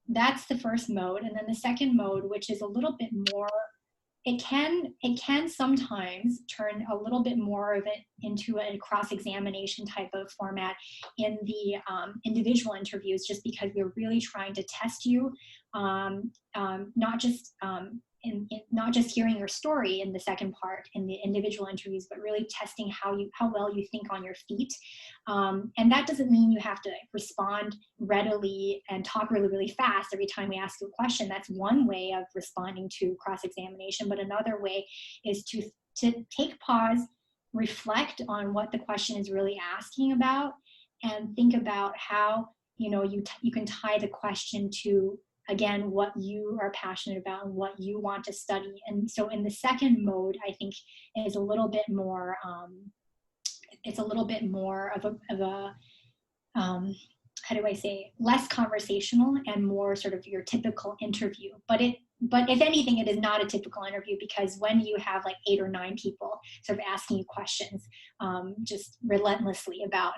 that's the first mode. And then the second mode, which is a little bit more, it can sometimes turn a little bit more of it into a cross-examination type of format in the individual interviews, just because we're really trying to test you, not just hearing your story in the second part in the individual interviews, but really testing how well you think on your feet. And that doesn't mean you have to respond readily and talk really, really fast every time we ask you a question. That's one way of responding to cross-examination. But another way is to take pause, reflect on what the question is really asking about, and think about how you can tie the question to, again, what you are passionate about and what you want to study. And so in the second mode, I think is a little bit more, it's a little bit more of a how do I say, less conversational and more sort of your typical interview. But if anything, it is not a typical interview, because when you have like 8 or 9 people sort of asking you questions just relentlessly about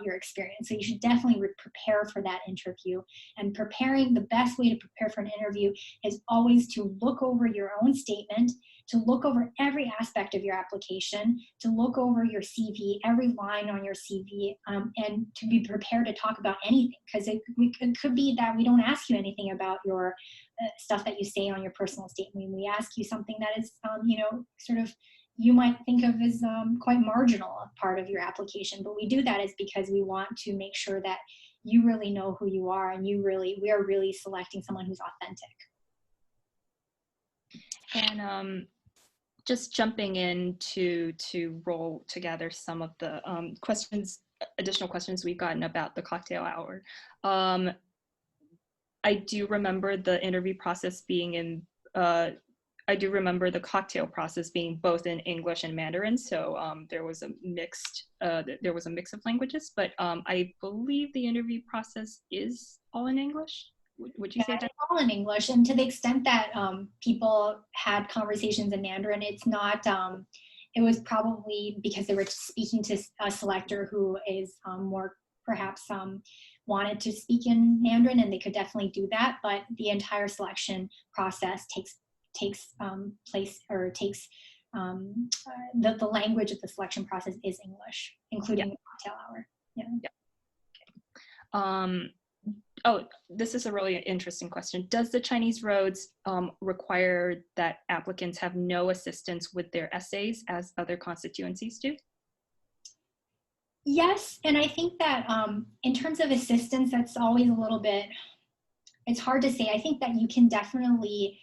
your experience. So you should definitely prepare for that interview. And the best way to prepare for an interview is always to look over your own statement, to look over every aspect of your application, to look over your CV, every line on your CV, and to be prepared to talk about anything. Because it could be that we don't ask you anything about your stuff that you say on your personal statement. We ask you something that is, sort of, you might think of as quite marginal part of your application. But we do that is because we want to make sure that you really know who you are, and we are really selecting someone who's authentic. And just jumping in to roll together some of the additional questions we've gotten about the cocktail hour. I do remember the interview process being I do remember the cocktail process being both in English and Mandarin. So there was a mix of languages, but I believe the interview process is all in English. Would you say that? It's all in English, and to the extent that people had conversations in Mandarin, it's not. It was probably because they were speaking to a selector who is more perhaps wanted to speak in Mandarin, and they could definitely do that. But the entire selection process takes place, or takes the language of the selection process is English, including the cocktail hour. Yeah. Okay. Oh, this is a really interesting question. Does the Chinese Rhodes require that applicants have no assistance with their essays as other constituencies do? Yes, and I think that in terms of assistance, that's always a little bit, it's hard to say. I think that you can definitely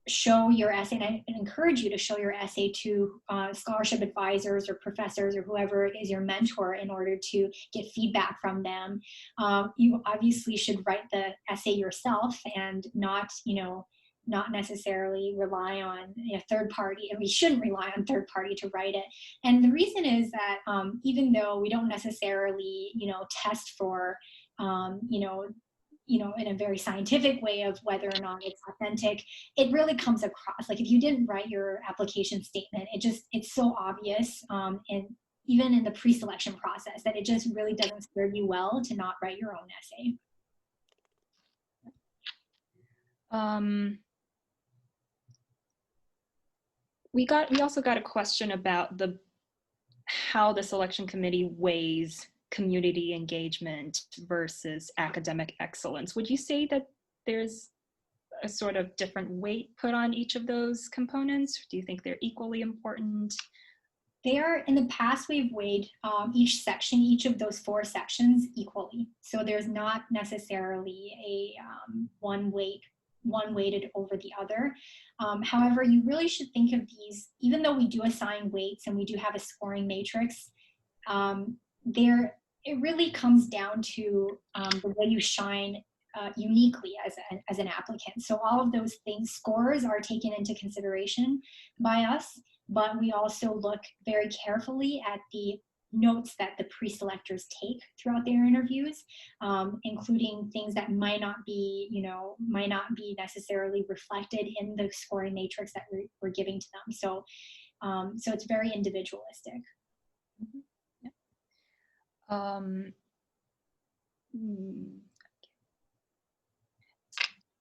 show your essay, and I encourage you to show your essay to scholarship advisors or professors or whoever is your mentor in order to get feedback from them. You obviously should write the essay yourself and not necessarily rely on a third party, and we shouldn't rely on third party to write it. And the reason is that even though we don't necessarily, test for, in a very scientific way of whether or not it's authentic, it really comes across. Like if you didn't write your application statement, it's so obvious, and even in the pre-selection process, that it just really doesn't serve you well to not write your own essay. We also got a question about how the selection committee weighs community engagement versus academic excellence. Would you say that there's a sort of different weight put on each of those components? Do you think they're equally important? They are. In the past, we've weighed each of those 4 sections equally. So there's not necessarily a one weighted over the other. However, you really should think of these, even though we do assign weights and we do have a scoring matrix, it really comes down to the way you shine uniquely as an applicant. So all of those things, scores are taken into consideration by us, but we also look very carefully at the notes that the pre-selectors take throughout their interviews, including things that might not be necessarily reflected in the scoring matrix that we're giving to them. So it's very individualistic. Mm-hmm.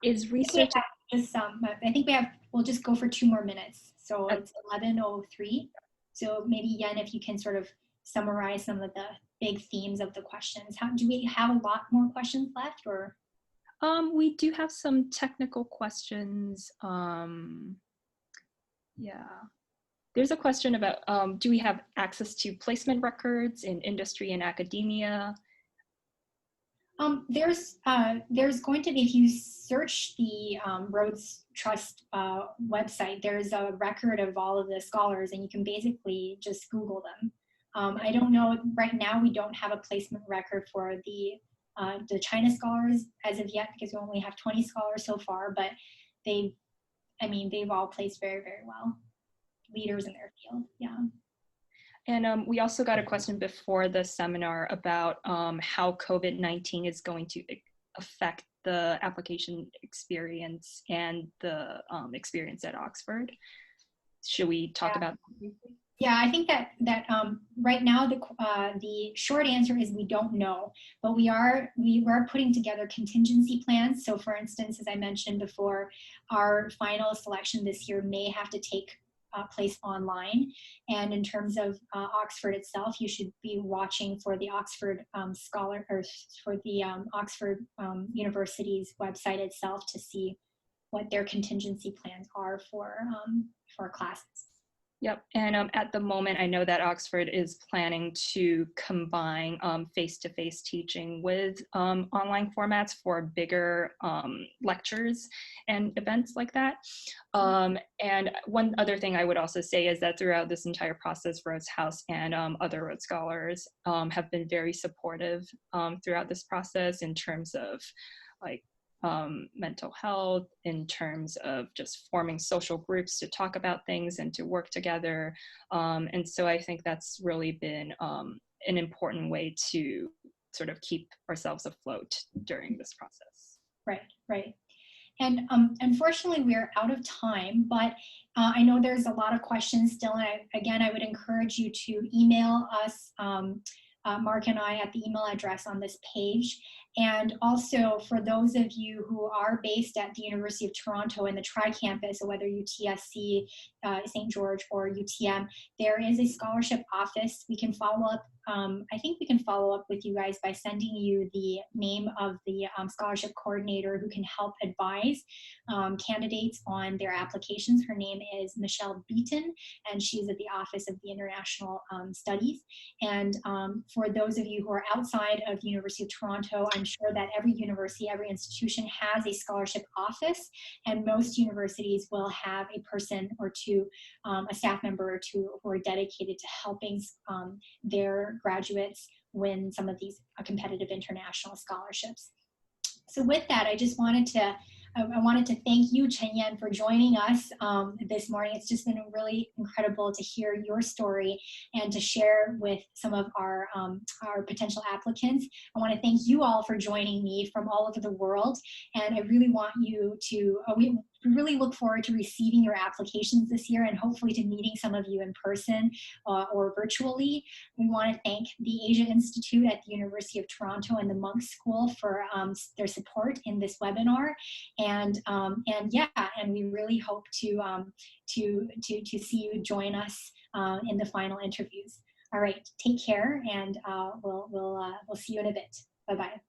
Is research? I think we'll just go for 2 more minutes. So it's 11:03. So maybe Yen, if you can sort of summarize some of the big themes of the questions. Do we have a lot more questions left, or? We do have some technical questions. Yeah. There's a question about, do we have access to placement records in industry and academia? There's going to be, if you search the Rhodes Trust website, there's a record of all of the scholars, and you can basically just Google them. I don't know, right now we don't have a placement record for the China scholars as of yet, because we only have 20 scholars so far, but they've all placed very, very well. Leaders in their field, yeah. And we also got a question before the seminar about how COVID-19 is going to affect the application experience and the experience at Oxford. Should we talk about that briefly? Yeah, I think that right now the short answer is we don't know, but we are putting together contingency plans. So for instance, as I mentioned before, our final selection this year may have to take place online. And in terms of Oxford itself, you should be watching for the Oxford Oxford University's website itself to see what their contingency plans are for classes. Yep, and at the moment, I know that Oxford is planning to combine face-to-face teaching with online formats for bigger lectures and events like that. And one other thing I would also say is that throughout this entire process, Rhodes House and other Rhodes Scholars have been very supportive throughout this process in terms of like mental health, in terms of just forming social groups to talk about things and to work together. And so I think that's really been an important way to sort of keep ourselves afloat during this process. Right. And unfortunately, we're out of time, but I know there's a lot of questions still. And I would encourage you to email us, Mark and I, at the email address on this page. And also for those of you who are based at the University of Toronto in the Tri-Campus, so whether UTSC, St. George, or UTM, there is a scholarship office. We can follow up. I think we can follow up with you guys by sending you the name of the scholarship coordinator who can help advise candidates on their applications. Her name is Michelle Beaton, and she's at the Office of the International Studies. And for those of you who are outside of the University of Toronto, I'm sure that every university, every institution has a scholarship office, and most universities will have a person or two, a staff member or two, who are dedicated to helping their graduates win some of these competitive international scholarships. So with that, I just wanted to thank you, Chen-Yin, for joining us this morning. It's just been really incredible to hear your story and to share with some of our potential applicants. I want to thank you all for joining me from all over the world, and I really want you to, we really look forward to receiving your applications this year and hopefully to meeting some of you in person or virtually. We want to thank the Asia Institute at the University of Toronto and the Munk School for their support in this webinar. And we really hope to see you join us in the final interviews. All right, take care, and we'll see you in a bit. Bye bye.